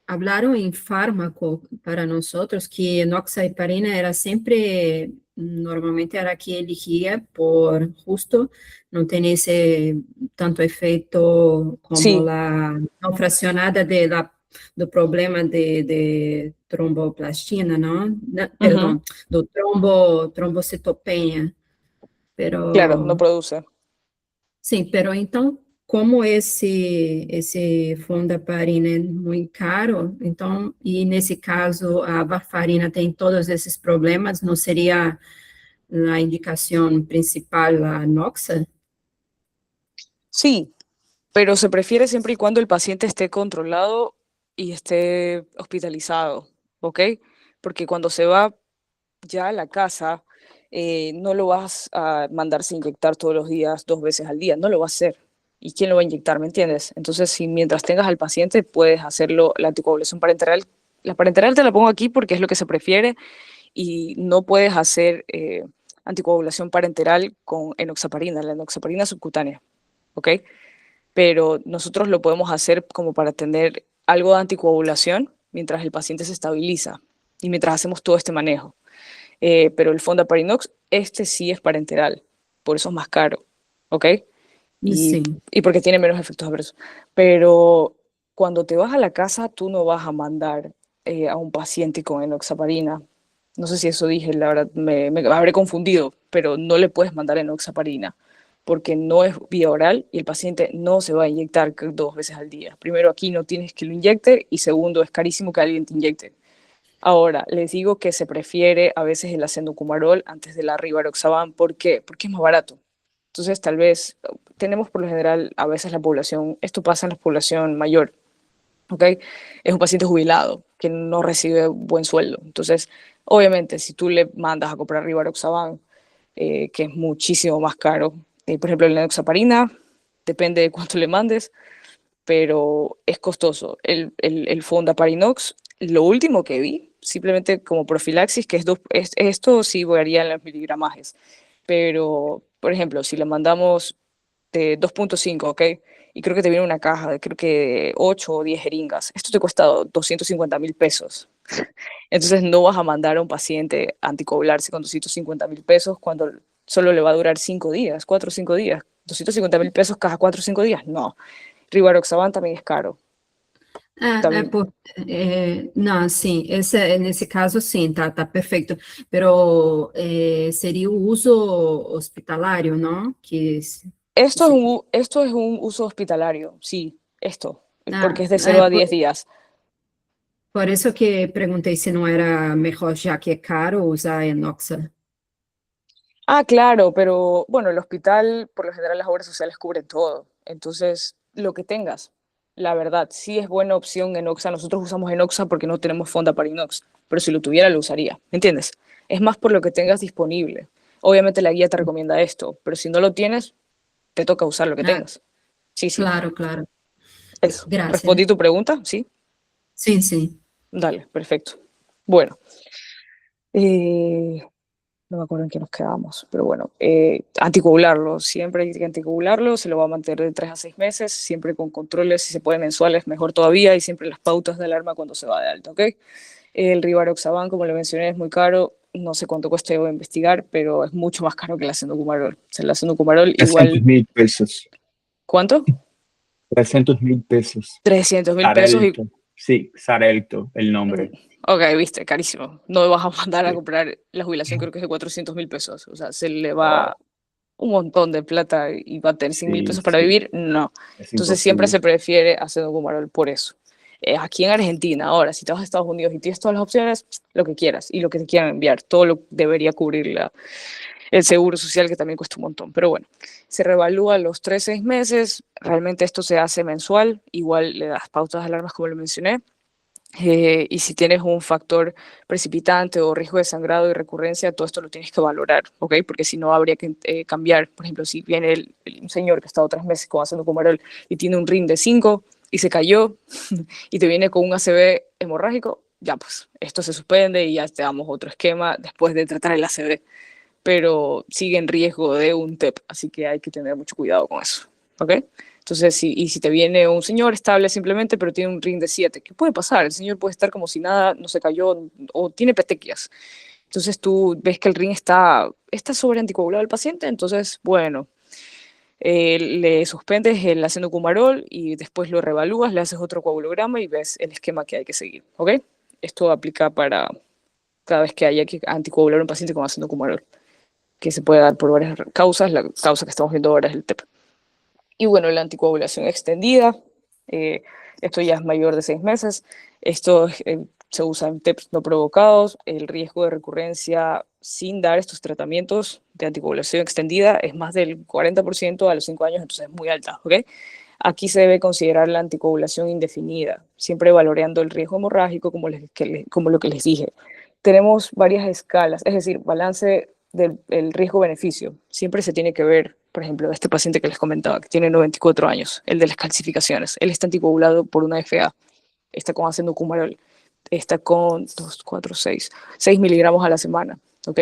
Hablaron en fármaco para nosotros que enoxaparina era siempre, normalmente era que elegía por justo no tener ese tanto efecto como Sí. la não fracionada do problema de tromboplastina, ¿no? Perdón, do trombocitopenia. Pero, Claro, no produce. sim, pero então, como esse fondaparinha é muito caro, então, e nesse caso a varfarina tem todos esses problemas, não seria a indicação principal a noxa? Sí, pero se prefiere siempre y cuando el paciente esté controlado y esté hospitalizado, ¿ok? Porque cuando se va ya a la casa, no lo vas a mandarse a inyectar todos los días, 2 veces al día, no lo va a hacer. ¿Y quién lo va a inyectar? ¿Me entiendes? Entonces, si mientras tengas al paciente, puedes hacerlo, la anticoagulación parenteral. La parenteral te la pongo aquí porque es lo que se prefiere y no puedes hacer anticoagulación parenteral con enoxaparina, la enoxaparina subcutánea, ¿ok? Pero nosotros lo podemos hacer como para tener algo de anticoagulación mientras el paciente se estabiliza y mientras hacemos todo este manejo. Pero el Fondaparinux, este sí es parenteral, por eso es más caro, ¿ok? Sí. Y porque tiene menos efectos adversos. Pero cuando te vas a la casa, tú no vas a mandar a un paciente con enoxaparina. No sé si eso dije, la verdad, me habré confundido, pero no le puedes mandar enoxaparina porque no es vía oral y el paciente no se va a inyectar 2 veces al día. Primero, aquí no tienes que lo inyecte y segundo, es carísimo que alguien te inyecte. Ahora, les digo que se prefiere a veces el acenocumarol antes de la rivaroxaban. ¿Por qué? Porque es más barato. Entonces, tal vez tenemos por lo general a veces la población, esto pasa en la población mayor, ¿ok? Es un paciente jubilado que no recibe buen sueldo. Entonces, obviamente, si tú le mandas a comprar rivaroxaban, que es muchísimo más caro, por ejemplo, la enoxaparina, depende de cuánto le mandes, pero es costoso. El Fondaparinux, lo último que vi, simplemente como profilaxis, que esto sí varía en los miligramajes, pero, por ejemplo, si le mandamos de 2,5, ¿ok? Y creo que te viene una caja de creo que 8 o 10 jeringas. Esto te cuesta 250.000 pesos. Entonces no vas a mandar a un paciente a anticoagularse con 250.000 pesos cuando solo le va a durar 5 días, 4 o 5 días. 250.000 pesos cada 4 o 5 días, no. Rivaroxaban también es caro. También, Não, sim, nesse caso sim, tá perfeito. Pero seria o uso hospitalário, não? esto es un uso hospitalario, sí, esto, porque es de 0 a 10 días. por eso que perguntei se não era melhor, já que é caro, usar enoxa. Ah, claro, pero bueno, el hospital, por lo general, las obras sociales cubren todo. Entonces, lo que tengas, la verdad, sí es buena opción Enoxa. Nosotros usamos Enoxa porque no tenemos fonda para inox, pero si lo tuviera, lo usaría. ¿Me entiendes? Es más por lo que tengas disponible. Obviamente la guía te recomienda esto, pero si no lo tienes, te toca usar lo que Ah, tengas. Sí, sí, claro, claro. eso. Gracias. ¿Respondí tu pregunta? Sí. Sim, sim. Dale, perfecto. Bueno, eh, no me acuerdo en qué nos quedamos, pero bueno, anticoagularlo, siempre hay que anticoagularlo, se lo va a mantener de 3 a 6 meses, siempre con controles, si se puede mensuales, mejor todavía, y siempre las pautas de alarma cuando se va de alta, ¿ok? El rivaroxaban, como le mencioné, es muy caro, no sé cuánto cuesta, debo investigar, pero es mucho más caro que el acenocumarol. O sea, el acenocumarol igual, 300.000 pesos. ¿cuánto? 300.000 pesos. 300.000 pesos y... Xarelto. Sí, Xarelto, el nombre. Ok, viste, carísimo. No me vas a mandar a comprar la jubilación, creo que es de 400.000 pesos. O sea, se le va un montón de plata y va a tener 100.000 Sí, pesos para sí, vivir. No. es Entonces siempre imposible. se prefiere hacer documarol por eso. Aquí en Argentina, ahora, si te vas a Estados Unidos y tienes todas las opciones, lo que quieras y lo que te quieran enviar, todo lo debería cubrir el seguro social, que también cuesta un montón. Pero bueno, se revalúa a los 3, 6 meses. Realmente esto se hace mensual. Igual le das pautas de alarmas, como lo mencioné. Y si tienes un factor precipitante o riesgo de sangrado y recurrencia, todo esto lo tienes que valorar, ¿ok? Porque si no, habría que cambiar. Por ejemplo, si viene un señor que ha estado 3 meses haciendo cumarol y tiene un ring de 5 y se cayó y te viene con un ACV hemorrágico, ya pues, esto se suspende y ya te damos otro esquema después de tratar el ACV. Pero sigue en riesgo de un TEP, así que hay que tener mucho cuidado con eso, ¿ok? Entonces, si te viene un señor estable simplemente, pero tiene un ring de 7, ¿qué puede pasar? El señor puede estar como si nada, no se cayó o tiene petequias. Entonces tú ves que el ring está sobre anticoagulado el paciente, entonces, bueno, le suspendes el acenocumarol y después lo revalúas, le haces otro coagulograma y ves el esquema que hay que seguir, ¿ok? Esto aplica para cada vez que haya que anticoagular a un paciente con acenocumarol, que se puede dar por varias causas. La causa que estamos viendo ahora es el TEP. Y bueno, la anticoagulación extendida, esto ya es mayor de 6 meses, esto se usa en TEPs no provocados, el riesgo de recurrencia sin dar estos tratamientos de anticoagulación extendida es más del 40% a los 5 años, entonces es muy alta, ¿ok? Aquí se debe considerar la anticoagulación indefinida, siempre valoreando el riesgo hemorrágico como lo que les dije. Tenemos varias escalas, es decir, balance del el riesgo-beneficio. Siempre se tiene que ver, por ejemplo, este paciente que les comentaba, que tiene 94 años, el de las calcificaciones. Él está anticoagulado por una FA, está con ácido cumarol, está con 2, 4, 6 miligramos a la semana, ¿ok?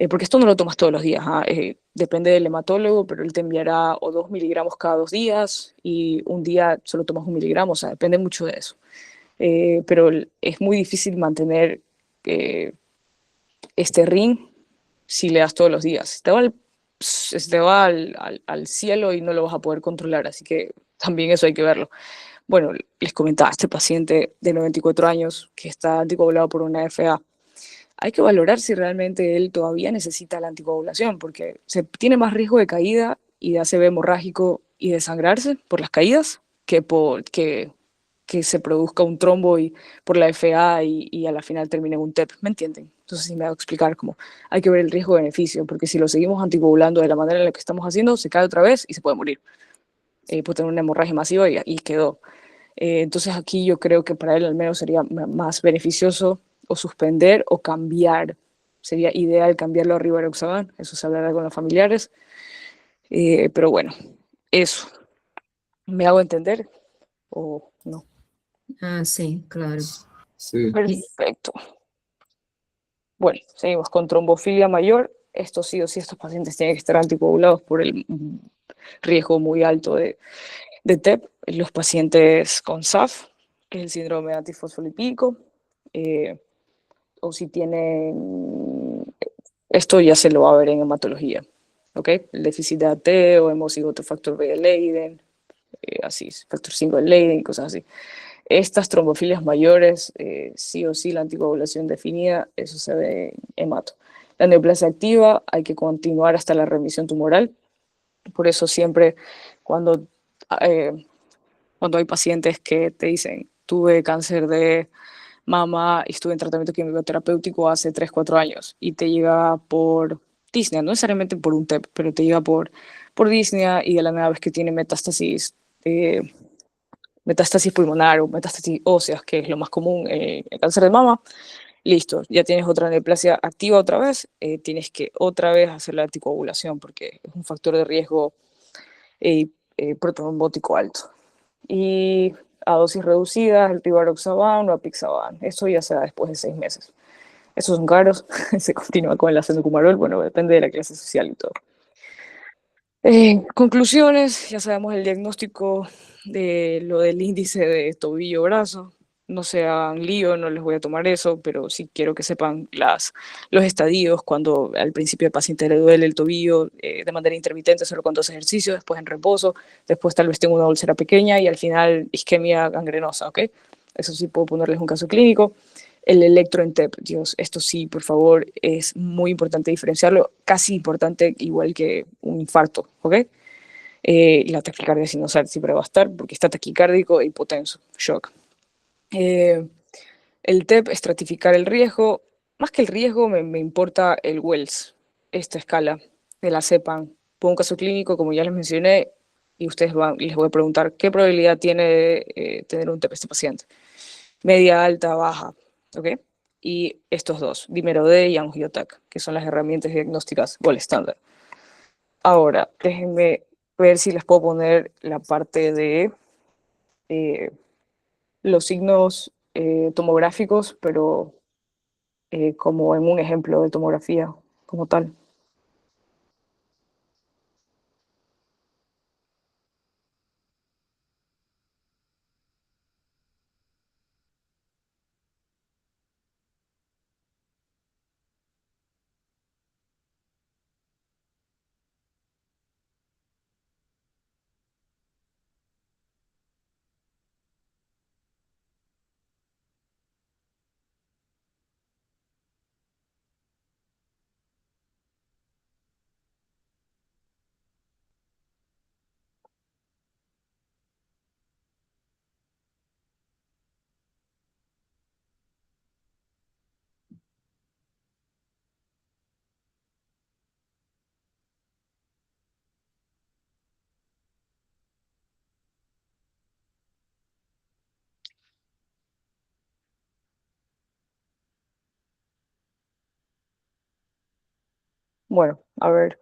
Porque esto no lo tomas todos los días, ¿ah? Depende del hematólogo, pero él te enviará o 2 miligramos cada 2 días y un día solo tomas 1 miligramo, o sea, depende mucho de eso. Pero es muy difícil mantener eh, este ring si le das todos los días. Te va al cielo y no lo vas a poder controlar, así que también eso hay que verlo. Bueno, les comentaba, este paciente de 94 años que está anticoagulado por una FA, hay que valorar si realmente él todavía necesita la anticoagulación, porque se tiene más riesgo de caída y de ACV hemorrágico y de sangrarse por las caídas que se produzca un trombo y, por la FA y a la final termine en un TEP, ¿me entienden? Entonces sí me hago explicar cómo hay que ver el riesgo-beneficio, porque si lo seguimos anticoagulando de la manera en la que estamos haciendo, se cae otra vez y se puede morir. Puede tener una hemorragia masiva y quedó. Entonces aquí yo creo que para él al menos sería más beneficioso o suspender o cambiar. Sería ideal cambiarlo a Rivaroxaban, eso se hablará con los familiares. Pero bueno, eso. ¿Me hago entender o no? Ah, sí, claro. Sí. Perfecto. Bueno, seguimos con trombofilia mayor. Esto sí o sí, estos pacientes tienen que estar anticoagulados por el riesgo muy alto de TEP. Los pacientes con SAF, que es el síndrome antifosfolipídico, eh, o si tienen, esto ya se lo va a ver en hematología, ¿ok? El déficit de AT o hemocigoto factor B de Leiden, así, factor 5 de Leiden y cosas así. Estas trombofilias mayores, sí o sí la anticoagulación definida, eso se ve en hemato. La neoplasia activa hay que continuar hasta la remisión tumoral, por eso siempre cuando, eh, cuando hay pacientes que te dicen, tuve cáncer de mama y estuve en tratamiento quimioterapéutico hace 3 4 años y te llega por disnea, no necesariamente por un TEP, pero te llega por disnea y de la nada vez que tiene eh, metástasis pulmonar o metástasis óseas, que es lo más común en el cáncer de mama, listo, ya tienes otra neoplasia activa otra vez, tienes que otra vez hacer la anticoagulación porque es un factor de riesgo protrombótico alto. Y a dosis reducidas, el Rivaroxaban o apixaban. Eso ya se da después de 6 meses. Esos son caros, se continúa con el acenocumarol, bueno, depende de la clase social y todo. Conclusiones, ya sabemos el diagnóstico de lo del índice de tobillo-brazo. No se hagan lío, no les voy a tomar eso, pero sí quiero que sepan los estadios, cuando al principio el paciente le duele el tobillo de manera intermitente, solo con 2 ejercicios, después en reposo, después tal vez tenga una úlcera pequeña y al final isquemia gangrenosa, ¿ok? Eso sí puedo ponerles un caso clínico. El electro en TEP, Dios, esto sí, por favor, es muy importante diferenciarlo, casi importante igual que un infarto, ¿ok? La taquicardia sinusal siempre va a estar porque está taquicárdico e hipotenso, shock. Eh, el TEP, estratificar el riesgo, más que el riesgo me importa el Wells, esta escala de la CEPAN. Pongo un caso clínico, como ya les mencioné, y les voy a preguntar qué probabilidad tiene de tener un TEP este paciente. Media, alta, baja, ¿ok? Y estos dos, Dímero D y Angiotac, que son las herramientas diagnósticas gold estándar. Ahora, déjenme ver si les puedo poner la parte de eh, los signos tomográficos, pero como en un ejemplo de tomografía como tal. Bueno, a ver.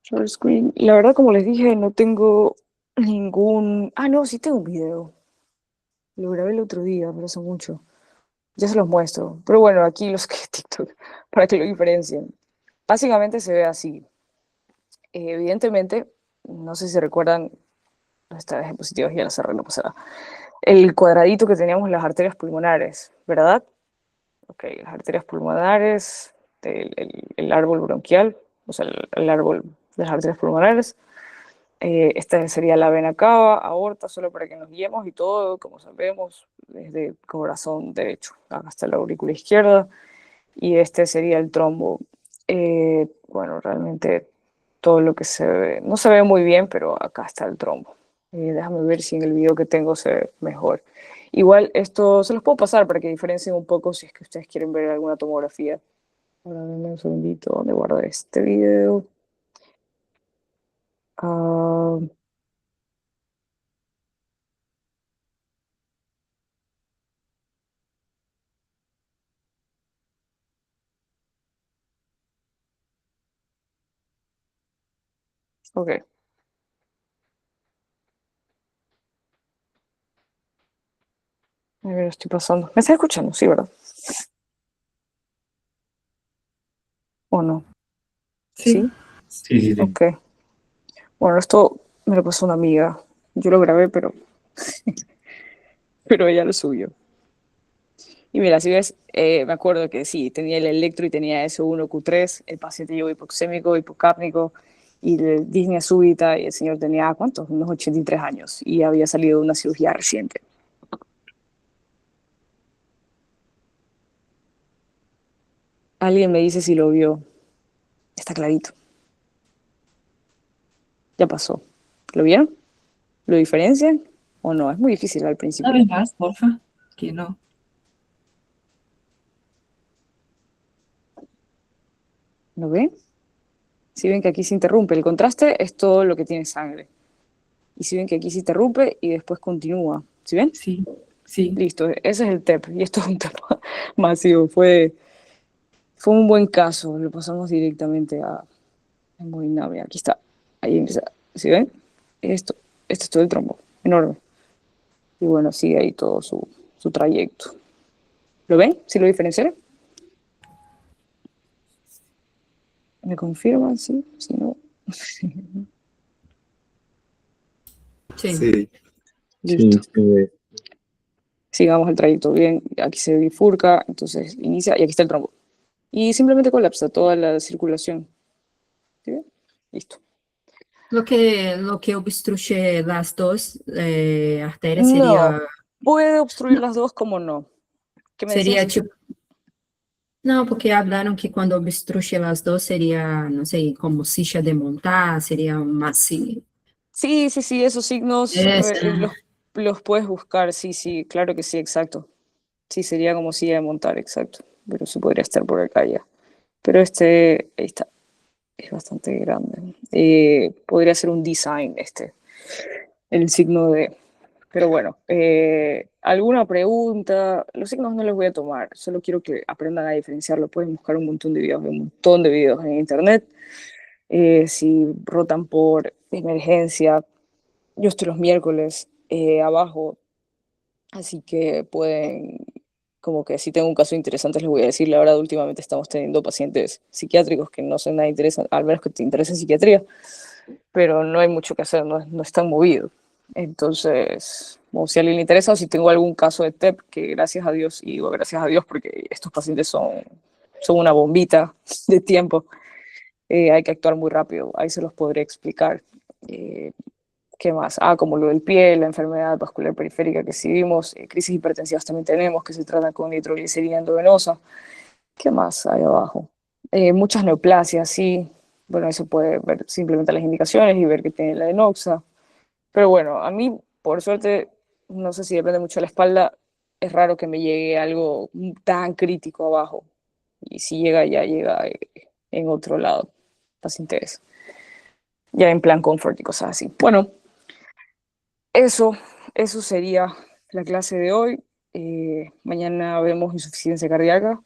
Short screen. La verdad, como les dije, no tengo ningún... Ah, no, sí tengo un video. Lo grabé el otro día, pero hace mucho. Ya se los muestro. Pero bueno, aquí los que TikTok, para que lo diferencien. Básicamente se ve así. Evidentemente, no sé si recuerdan, esta diapositiva ya la cerré, no pasará. El cuadradito que teníamos en las arterias pulmonares, ¿verdad? Ok, las arterias pulmonares, el árbol bronquial, o sea, el árbol de las arterias pulmonares. Esta sería la vena cava, aorta, solo para que nos guiemos y todo, como sabemos, desde corazón derecho hasta la aurícula izquierda. Y este sería el trombo. Bueno, realmente todo lo que se ve, no se ve muy bien, pero acá está el trombo. Déjame ver si en el video que tengo se ve mejor. Igual esto se los puedo pasar para que diferencien un poco si es que ustedes quieren ver alguna tomografía. Ahora denme un segundito, ¿dónde guardé este video? Ah, ok, a ver, estoy pasando. ¿Me está escuchando? Sí, ¿verdad? ¿O no? ¿Sí? Sí, sí, sí. Ok. Bueno, esto me lo pasó una amiga. Yo lo grabé, pero ella lo subió. Y mira, si ves, me acuerdo que sí, tenía el electro y tenía S1Q3, el paciente llegó hipoxémico, hipocápnico y de disnea súbita, y el señor tenía, ¿cuántos? Unos 83 años y había salido de una cirugía reciente. Alguien me dice si lo vio. Está clarito. Ya pasó. ¿Lo vieron? ¿Lo diferencian? ¿O no? Es muy difícil al Una principio. vez más, porfa, que no. ¿Lo ven? Si ven que aquí se interrumpe, el contraste es todo lo que tiene sangre. Y si ven que aquí se interrumpe y después continúa. ¿Sí ven? Sí, sí. Listo, ese es el TEP. Y esto es un TEP masivo. Fue un buen caso. Lo pasamos directamente a hemodinamia. Aquí está. Ahí empieza. ¿Sí ven? Esto es todo el trombo. Enorme. Y bueno, sigue ahí todo su trayecto. ¿Lo ven? ¿Sí lo diferenciaron? ¿Me confirman? Sí, si no. Sí. Sí. Listo. Sí. Sigamos el trayecto bien. Aquí se bifurca, entonces inicia y aquí está el trombo. Y simplemente colapsa toda la circulación. ¿Sí ven? Listo. Lo que obstruye las dos arterias No, puede obstruir las dos como no. ¿Qué me decías? sería tipo, no, porque hablaron que cuando obstruye las dos sería, no sé, como silla de montar, sería más así. Sí, sí, sí, esos signos Esa. los puedes buscar, sí, sí, claro que sí, exacto. Sí, sería como silla de montar, exacto. Pero sí podría estar por acá ya. Pero ahí está, es bastante grande. Podría ser un design el signo de... Pero bueno, ¿alguna pregunta? Los signos no los voy a tomar, solo quiero que aprendan a diferenciarlo. Pueden buscar un montón de videos, un montón de videos en internet. Si rotan por emergencia, yo estoy los miércoles abajo, así que pueden, como que si tengo un caso interesante les voy a decir, la verdad últimamente estamos teniendo pacientes psiquiátricos que no son nada interesantes, al menos que te interese psiquiatría, pero no hay mucho que hacer, no es tan movido. Entonces, o si a alguien le interesa o si tengo algún caso de TEP, que gracias a Dios, y digo gracias a Dios porque estos pacientes son una bombita de tiempo, hay que actuar muy rápido, ahí se los podré explicar. Eh, ¿Qué más? Ah, como lo del pie, la enfermedad vascular periférica que sí vimos, crisis hipertensivas también tenemos, que se tratan con nitroglicerina endovenosa. ¿Qué más hay abajo? Muchas neoplasias, sí. Bueno, eso puede ver simplemente las indicaciones y ver que tiene la enoxa. Pero bueno, a mí, por suerte, no sé si depende mucho de la espalda, es raro que me llegue algo tan crítico abajo. Y si llega, ya llega en otro lado, pacientes. Ya en plan comfort y cosas así. Bueno, Eso, eso sería la clase de hoy. Mañana vemos insuficiencia cardíaca,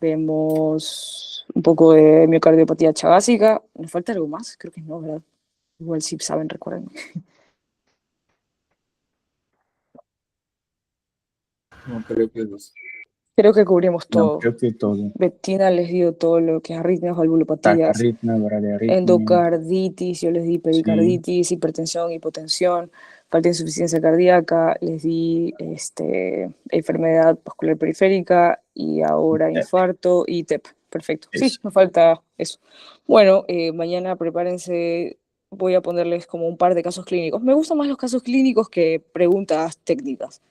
vemos un poco de miocardiopatía chavásicca. ¿Nos falta algo más? Creo que no, ¿verdad? Igual si saben, recuerden. No creo que es. Creo que cubrimos No, todo. creo que todo. Bettina les dio todo lo que es arritmias, valvulopatías, Tacarritmia, bradiarritmia. endocarditis, yo les di pericarditis, hipertensión, hipotensión, falta de insuficiencia cardíaca, les di enfermedad vascular periférica y ahora TEP. infarto y TEP. Perfecto. Sí, Eso. nos falta eso. Bueno, mañana prepárense, voy a ponerles como un par de casos clínicos. Me gustan más los casos clínicos que preguntas técnicas.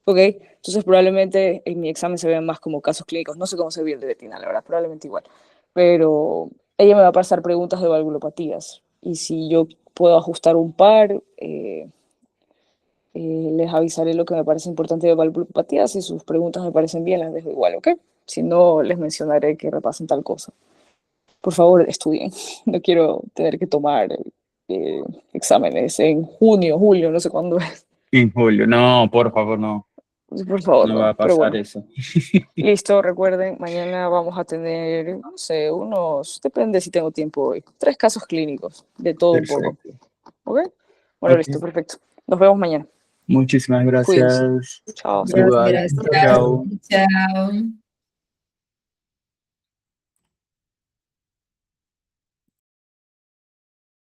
¿Ok? Entonces probablemente en mi examen se vean más como casos clínicos. No sé cómo se vio el de Bettina, la verdad, probablemente igual. Pero ella me va a pasar preguntas de valvulopatías. Y si yo puedo ajustar un par, les avisaré lo que me parece importante de valvulopatías. Si sus preguntas me parecen bien, las dejo igual, ¿ok? Si no, les mencionaré que repasen tal cosa. Por favor, estudien. No quiero tener que tomar exámenes en junio, julio, no sé cuándo es. En julio. No, por favor, no. Por favor, No va a pero pasar bueno. eso. Listo, recuerden, mañana vamos a tener, no sé, depende si tengo tiempo hoy, 3 casos clínicos, de todo un poco. Perfecto. ¿Ok? Bueno, Ok. listo, perfecto. Nos vemos mañana. Muchísimas Cuídense. gracias. Chao. Igual. Gracias. Chao. Chao.